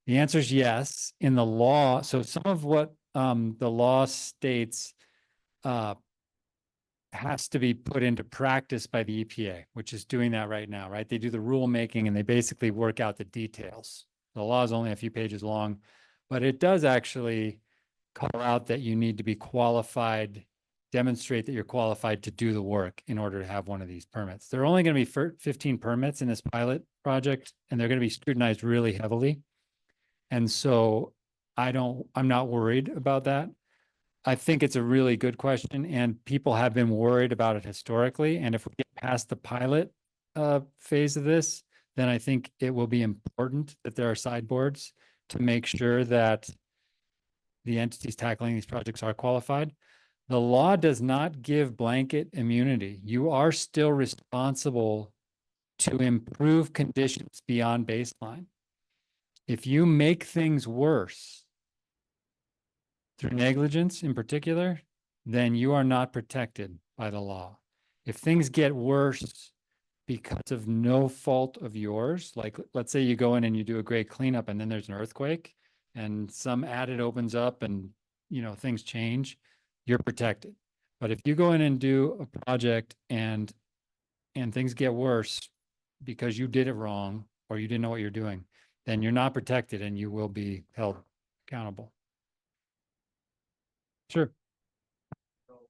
The answer is yes. In the law, so some of what the law states has to be put into practice by the EPA, which is doing that right now, right? They do the rulemaking and they basically work out the details. The law is only a few pages long, but it does actually call out that you need to be qualified, demonstrate that you're qualified to do the work in order to have one of these permits. There are only going to be 15 permits in this pilot project, and they're going to be scrutinized really heavily. And so I'm not worried about that. I think it's a really good question, and people have been worried about it historically. And if we get past the pilot phase of this, then I think it will be important that there are sideboards to make sure that the entities tackling these projects are qualified. The law does not give blanket immunity. You are still responsible to improve conditions beyond baseline. If you make things worse through negligence in particular, then you are not protected by the law. If things get worse because of no fault of yours, like let's say you go in and you do a great cleanup and then there's an earthquake and some adit opens up and things change, you're protected. But if you go in and do a project and things get worse because you did it wrong or you didn't know what you're doing, then you're not protected and you will be held accountable. Sure. So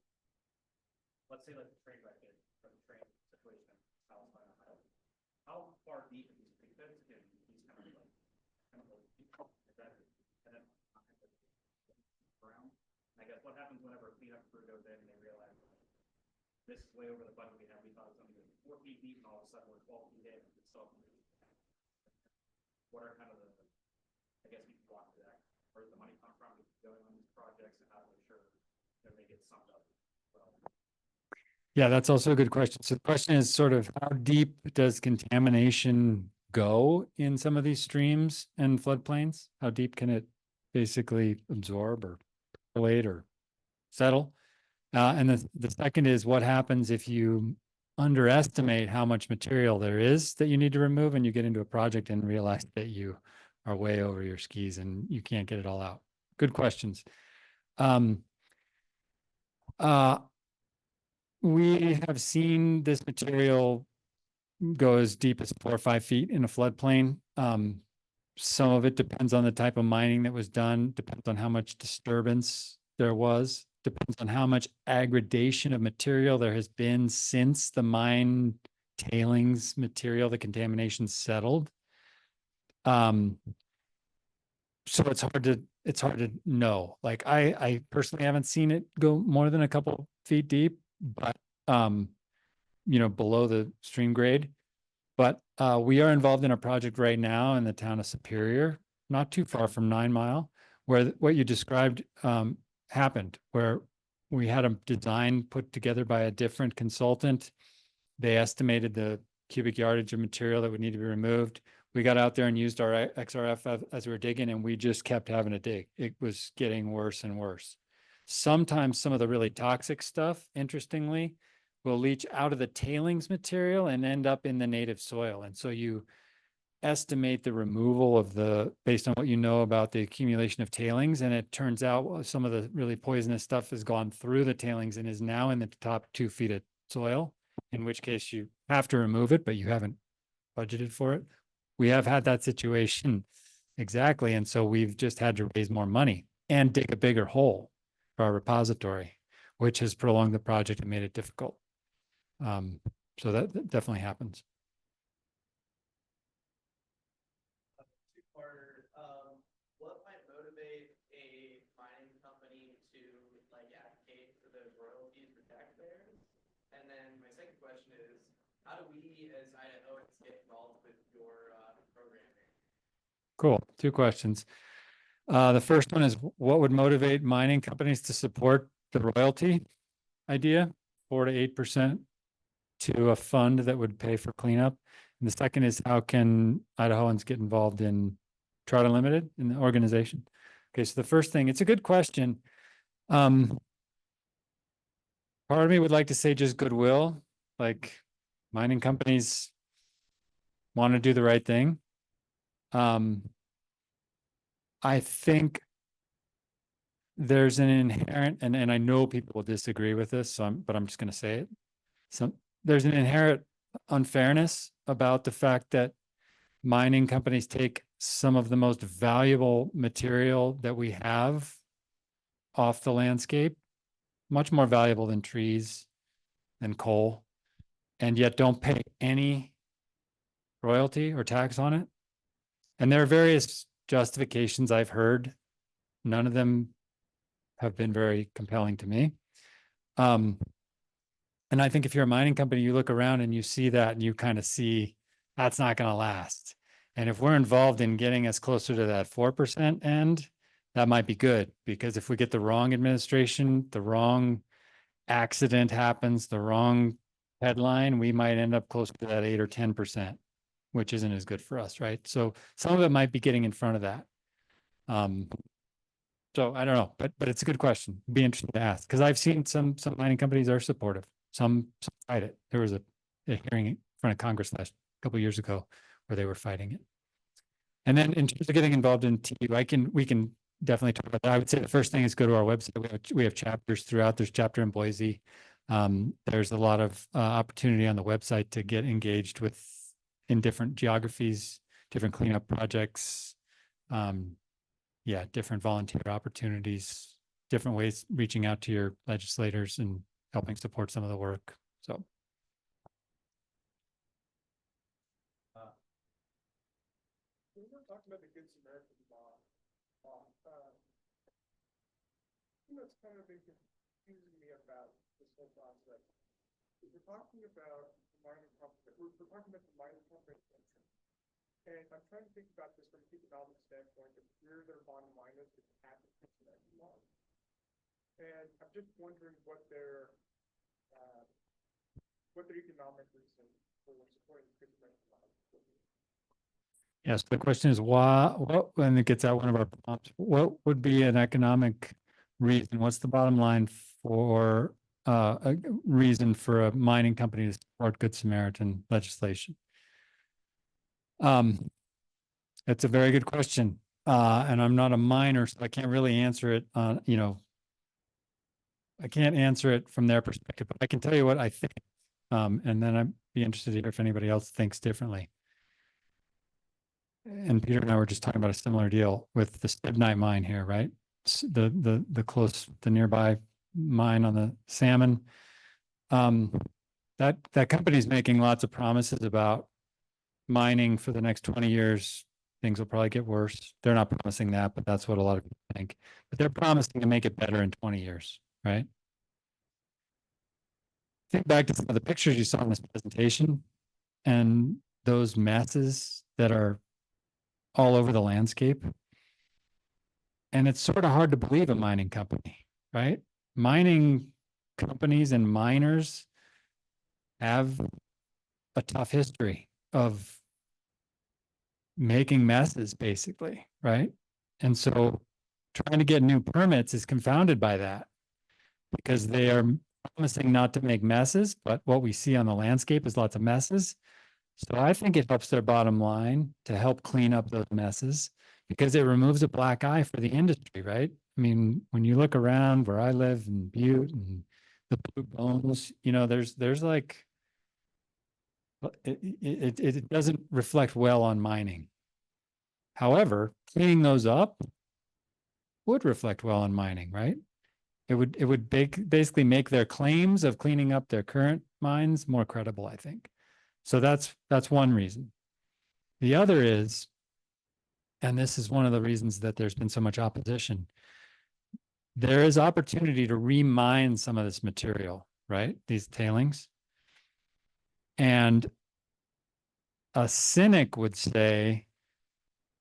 let's say like the train wreck or the train situation how far deep in these big pits can these kind of is that around? I guess what happens whenever a cleanup crew goes in and they realize this is way over the budget we had. We thought it was only 4 feet deep, and all of a sudden we're 12 feet in. What are kind of the, I guess we can walk through that. Where does the money come from going on these projects, and how to make sure that they get summed up? Yeah, that's also a good question. So the question is sort of how deep does contamination go in some of these streams and floodplains? How deep can it basically absorb or percolate or settle? And the second is what happens if you underestimate how much material there is that you need to remove and you get into a project and realize that you are way over your skis and you can't get it all out. Good questions. We have seen this material go as deep as 4 or 5 feet in a floodplain. Some of it depends on the type of mining that was done, depends on how much disturbance there was, depends on how much aggradation of material there has been since the mine tailings material, the contamination settled. So it's hard to know. Like I personally haven't seen it go more than a couple feet deep, but below the stream grade. But we are involved in a project right now in the town of Superior, not too far from 9 Mile, where what you described happened, where we had a design put together by a different consultant. They estimated the cubic yardage of material that would need to be removed. We got out there and used our XRF as we were digging, and we just kept having to dig. It was getting worse and worse. Sometimes some of the really toxic stuff, interestingly, will leach out of the tailings material and end up in the native soil. And so estimate the removal of based on what you know about the accumulation of tailings. And it turns out some of the really poisonous stuff has gone through the tailings and is now in the top 2 feet of soil, in which case you have to remove it, but you haven't budgeted for it. We have had that situation exactly. And so we've just had to raise more money and dig a bigger hole for our repository, which has prolonged the project and made it difficult. So that definitely happens. Two-parter. What might motivate a mining company to like advocate for those royalties for taxpayers? And then my second question is, how do we as Idahoans get involved with your programming? Cool. 2 questions. The first one is, what would motivate mining companies to support the royalty idea, 4 to 8% to a fund that would pay for cleanup? And the second is, how can Idahoans get involved in Trout Unlimited, in the organization? Okay, so the first thing, it's a good question. Part of me would like to say just goodwill, like mining companies want to do the right thing. I think there's an inherent, and I know people will disagree with this, but I'm just going to say it. So there's an inherent unfairness about the fact that mining companies take some of the most valuable material that we have off the landscape, much more valuable than trees and coal, and yet don't pay any royalty or tax on it. And there are various justifications I've heard. None of them have been very compelling to me. And I think if you're a mining company, you look around and you see that and you kind of see that's not going to last. And if we're involved in getting us closer to that 4% end, that might be good, because if we get the wrong administration, the wrong accident happens, the wrong headline, we might end up closer to that 8 or 10%, which isn't as good for us, right? So some of it might be getting in front of that. So I don't know, but it's a good question. Be interesting to ask, because I've seen some mining companies are supportive. Some fight it. There was a hearing in front of Congress a couple of years ago where they were fighting it. And then in terms of getting involved in TU, we can definitely talk about that. I would say the first thing is go to our website. We have chapters throughout. There's chapter in Boise. There's a lot of opportunity on the website to get engaged with in different geographies, different cleanup projects. Different volunteer opportunities, different ways reaching out to your legislators and helping support some of the work. So. We were talking about the Good Samaritan law. What's kind of been confusing me about this whole process is we're talking about the mining company. We're talking about the mining company. And I'm trying to think about this from an economic standpoint of where their bottom line is with the Good Samaritan law. And I'm just wondering what their economic reason for supporting the Good Samaritan law. Yes, the question is when it gets out one of our prompts, what would be an economic reason? What's the bottom line for a reason for a mining company to support Good Samaritan legislation? It's a very good question. And I'm not a miner, so I can't really answer it I can't answer it from their perspective, but I can tell you what I think. And then I'd be interested to hear if anybody else thinks differently. And Peter and I were just talking about a similar deal with the Stibnite mine here, right? The nearby mine on the salmon. That company's making lots of promises about mining for the next 20 years. Things will probably get worse. They're not promising that, but that's what a lot of people think. But they're promising to make it better in 20 years, right? Think back to some of the pictures you saw in this presentation and those masses that are all over the landscape. And it's sort of hard to believe a mining company, right? Mining companies and miners have a tough history of making messes, basically, right? And so trying to get new permits is confounded by that, because they are promising not to make messes, but what we see on the landscape is lots of messes. So I think it helps their bottom line to help clean up those messes because it removes a black eye for the industry, right? I mean, when you look around where I live in Butte and the Blue Bones, you know, there's like, it doesn't reflect well on mining. However, cleaning those up would reflect well on mining, right? It would basically make their claims of cleaning up their current mines more credible, I think. So that's one reason. The other is, and this is one of the reasons that there's been so much opposition, there is opportunity to remine some of this material, right? These tailings. And a cynic would say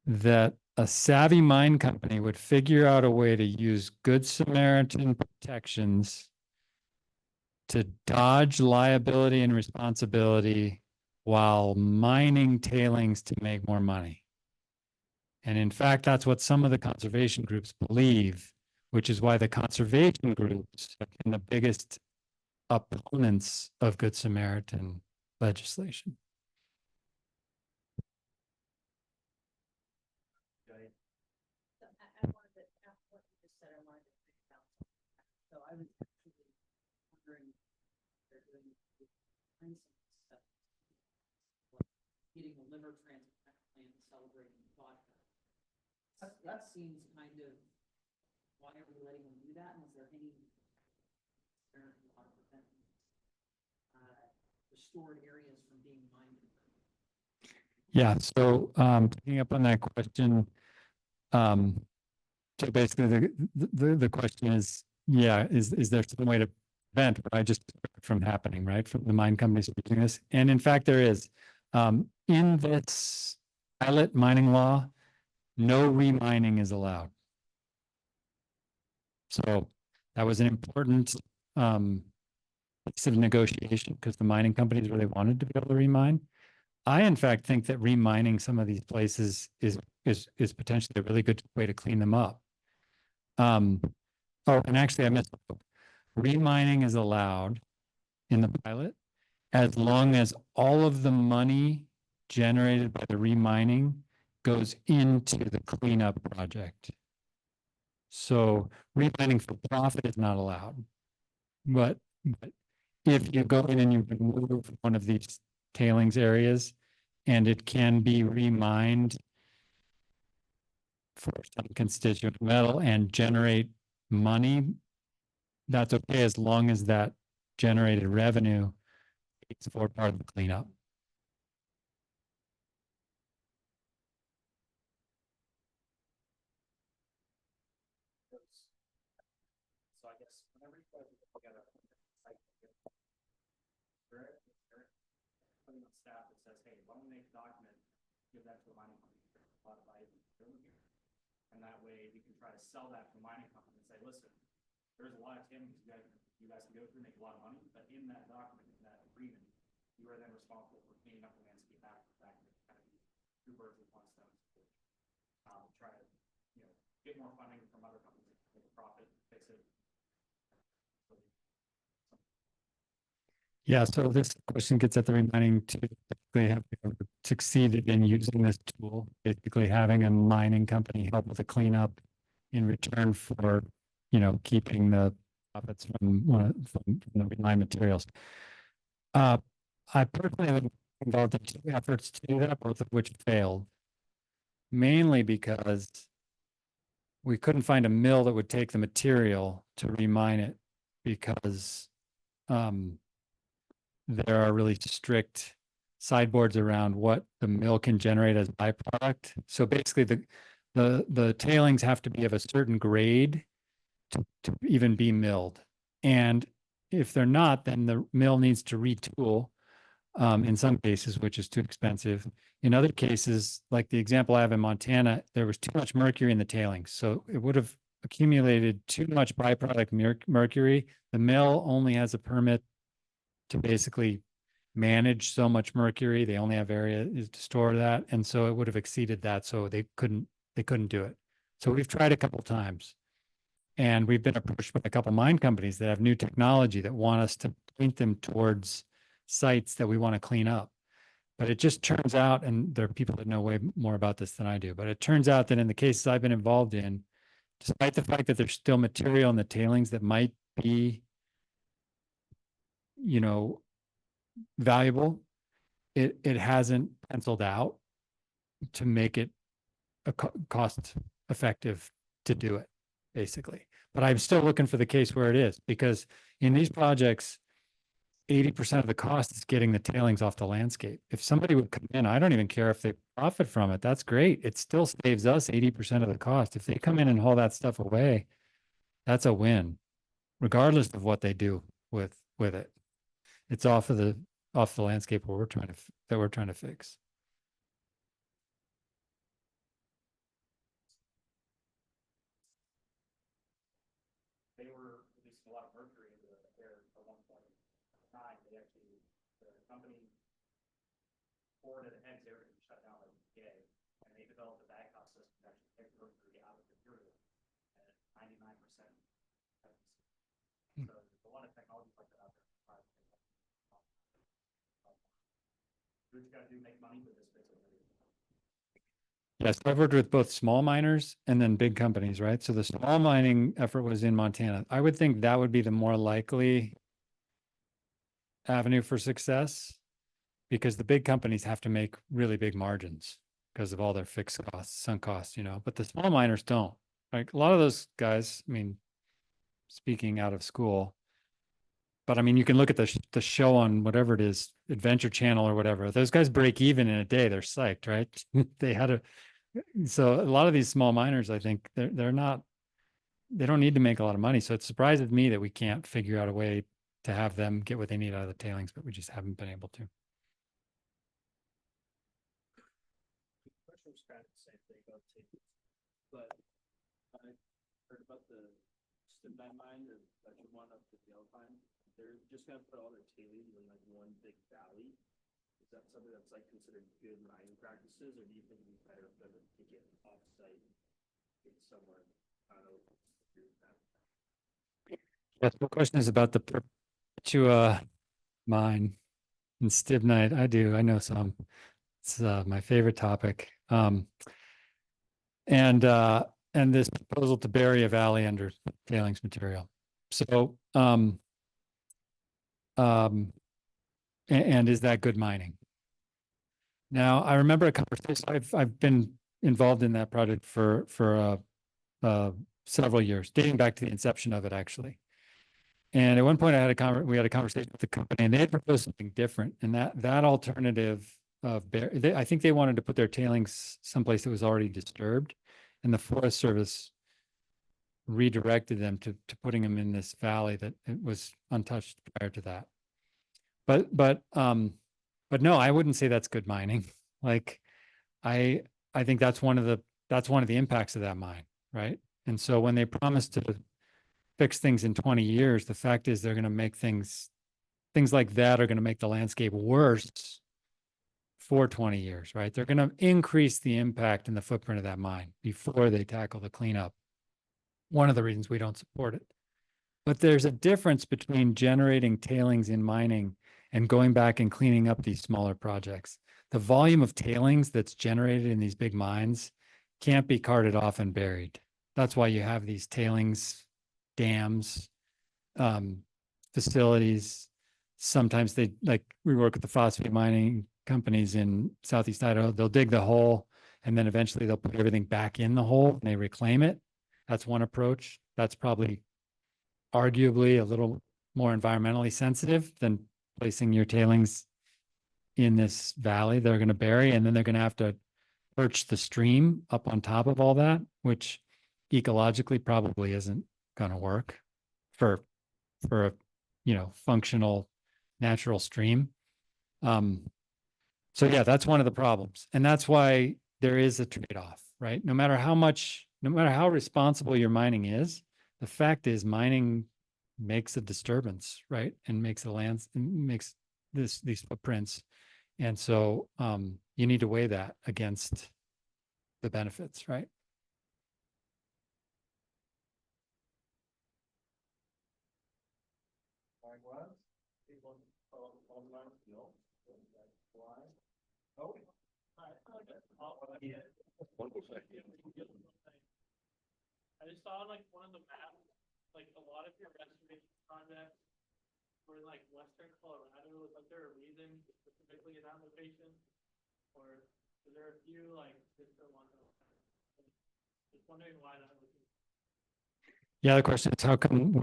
that a savvy mine company would figure out a way to use Good Samaritan protections to dodge liability and responsibility while mining tailings to make more money. And in fact, that's what some of the conservation groups believe, which is why the conservation groups have been the biggest opponents of Good Samaritan legislation. So I wanted to, after what you just said, I wanted to think about something. So I was actually wondering, if they're doing kinds of stuff, like getting a liver transplant and celebrating vodka. That seems kind of, why are we letting them do that? And is there any restored areas from being mined? Yeah, so picking up on that question, so basically the question is, yeah, is there some way to prevent what I just from happening, right? From the mine companies using this. And in fact, there is. In this pilot mining law, no remining is allowed. So that was an important piece of negotiation because the mining companies really wanted to be able to remine. I, in fact, think that remining some of these places is potentially a really good way to clean them up. Oh, and actually, I missed. Remining is allowed in the pilot as long as all of the money generated by the remining goes into the cleanup project. So remining for profit is not allowed. But if you go in and you remove one of these tailings areas and it can be remined for some constituent metal and generate money, that's okay as long as that generated revenue is for part of the cleanup. So I guess whenever you guys get together, like, putting on staff that says, hey, why don't we make a document, give that to a mining company, and that way we can try to sell that to a mining company and say, listen, there's a lot of tailings you guys can go through, make a lot of money, but in that document, in that agreement, you are then responsible for cleaning up the landscape after the fact. Kind of two birds with one stone. Try to, get more funding from other companies, make a profit, fix it. Yeah, so this question gets at the remining to basically have succeeded in using this tool, basically having a mining company help with the cleanup in return for, keeping the profits from the remine materials. I personally have been involved in two efforts to do that, both of which failed, mainly because we couldn't find a mill that would take the material to remine it because there are really strict sideboards around what the mill can generate as byproduct. So basically the tailings have to be of a certain grade to even be milled. And if they're not, then the mill needs to retool in some cases, which is too expensive. In other cases, like the example I have in Montana, there was too much mercury in the tailings. So it would have accumulated too much byproduct mercury. The mill only has a permit to basically manage so much mercury. They only have area to store that. And so it would have exceeded that. So they couldn't do it. So we've tried a couple of times. And we've been approached by a couple of mine companies that have new technology that want us to point them towards sites that we want to clean up. But it just turns out, and there are people that know way more about this than I do, but it turns out that in the cases I've been involved in, despite the fact that there's still material in the tailings that might be, you know, valuable, it hasn't penciled out to make it a cost effective to do it, basically. But I'm still looking for the case where it is, because in these projects, 80% of the cost is getting the tailings off the landscape. If somebody would come in, I don't even care if they profit from it. That's great. It still saves us 80% of the cost. If they come in and haul that stuff away, that's a win, regardless of what they do with it. It's off the landscape where we're trying to fix. They were releasing a lot of mercury into the air at one point in time. They actually, the company poured it ahead, they were going to shut down like EPA, and they developed a baghouse system to actually take mercury out of the material at 99%. So there's a lot of technologies like that out there. Do what you gotta do, make money with this basically. Yes, I've worked with both small miners and then big companies, right? So the small mining effort was in Montana. I would think that would be the more likely avenue for success, because the big companies have to make really big margins because of all their fixed costs, sunk costs, you know, but the small miners don't. Like a lot of those guys, I mean, speaking out of school, but I mean, you can look at the show on whatever it is, Adventure Channel or whatever. Those guys break even in a day. They're psyched, right? They had a, so a lot of these small miners, I think they're not, they don't need to make a lot of money. So it surprises me that we can't figure out a way to have them get what they need out of the tailings, but we just haven't been able to. Question was kind of the same thing about taking, but I heard about the Stibnite mine or that you want up to the Alpine. They're just gonna put all their tailings in like one big valley. Is that something that's like considered good mining practices, or do you think it'd be better for them to take it off-site, get somewhere? I don't know. Yes, the question is about the Perpetua mine in Stibnite. I do, I know some. It's my favorite topic. And this proposal to bury a valley under tailings material. So, and is that good mining? Now, I remember a conversation. I've been involved in that project for several years, dating back to the inception of it, actually. And at one point, we had a conversation with the company, and they had proposed something different. And that alternative of I think they wanted to put their tailings someplace that was already disturbed, and the Forest Service redirected them to putting them in this valley that it was untouched prior to that. But no, I wouldn't say that's good mining. Like, I think that's one of the impacts of that mine, right? And so when they promise to fix things in 20 years, the fact is they're going to make things like that are going to make the landscape worse for 20 years, right? They're going to increase the impact and the footprint of that mine before they tackle the cleanup. One of the reasons we don't support it. But there's a difference between generating tailings in mining and going back and cleaning up these smaller projects. The volume of tailings that's generated in these big mines can't be carted off and buried. That's why you have these tailings dams, facilities. Sometimes we work with the phosphate mining companies in Southeast Idaho. They'll dig the hole, and then eventually they'll put everything back in the hole and they reclaim it. That's one approach. That's probably arguably a little more environmentally sensitive than placing your tailings in this valley they're going to bury, and then they're going to have to perch the stream up on top of all that, which ecologically probably isn't going to work for a, functional natural stream. So yeah, that's one of the problems. And that's why there is a trade-off, right? No matter how responsible your mining is, the fact is mining makes a disturbance, right? And makes these footprints. And so you need to weigh that against the benefits, right? Likewise, people all the mines, no, that's why. I just saw like one of the maps, like a lot of your restoration projects were in like western Colorado. Was like there a reason specifically in that location? Or is there a few like different ones? Just wondering why that was. Yeah, the question is how come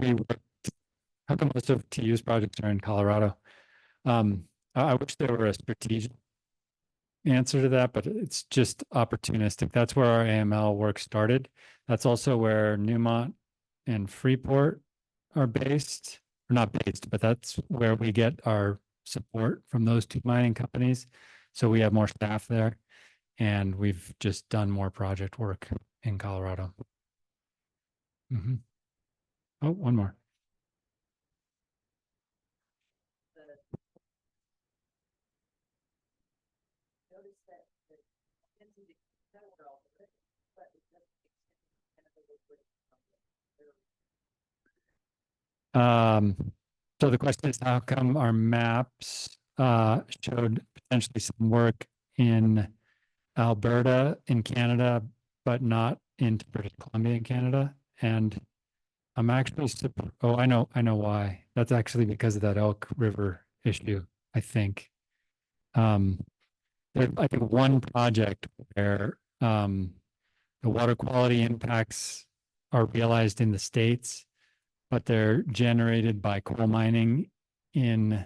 most of TU's projects are in Colorado? I wish there were a strategic answer to that, but it's just opportunistic. That's where our AML work started. That's also where Newmont and Freeport are based, or not based, but that's where we get our support from those two mining companies. So we have more staff there, and we've just done more project work in Colorado. Oh, one more. Notice that the density that were all good, but it doesn't extend kind of the So the question is, how come our maps showed potentially some work in Alberta in Canada, but not in British Columbia in Canada? And I'm actually, I know why. That's actually because of that Elk River issue, I think. There's, I think, one project where the water quality impacts are realized in the States, but they're generated by coal mining in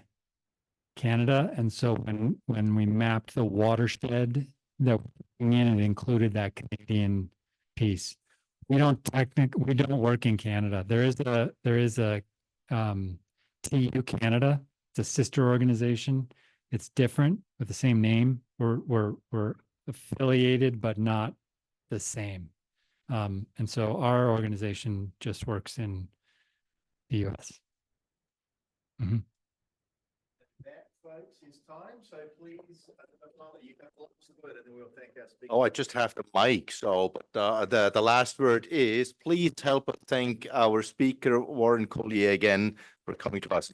Canada. And so when we mapped the watershed that we're in, it included that Canadian piece. We don't work in Canada. There is a TU Canada. It's a sister organization. It's different with the same name. We're affiliated, but not the same. And so our organization just works in the US. That, folks, is time. So please, you have lots of word, and then we'll thank our speaker. Oh, I just have the mic. So, but the last word is please help us thank our speaker, Warren Colyer, again for coming to us.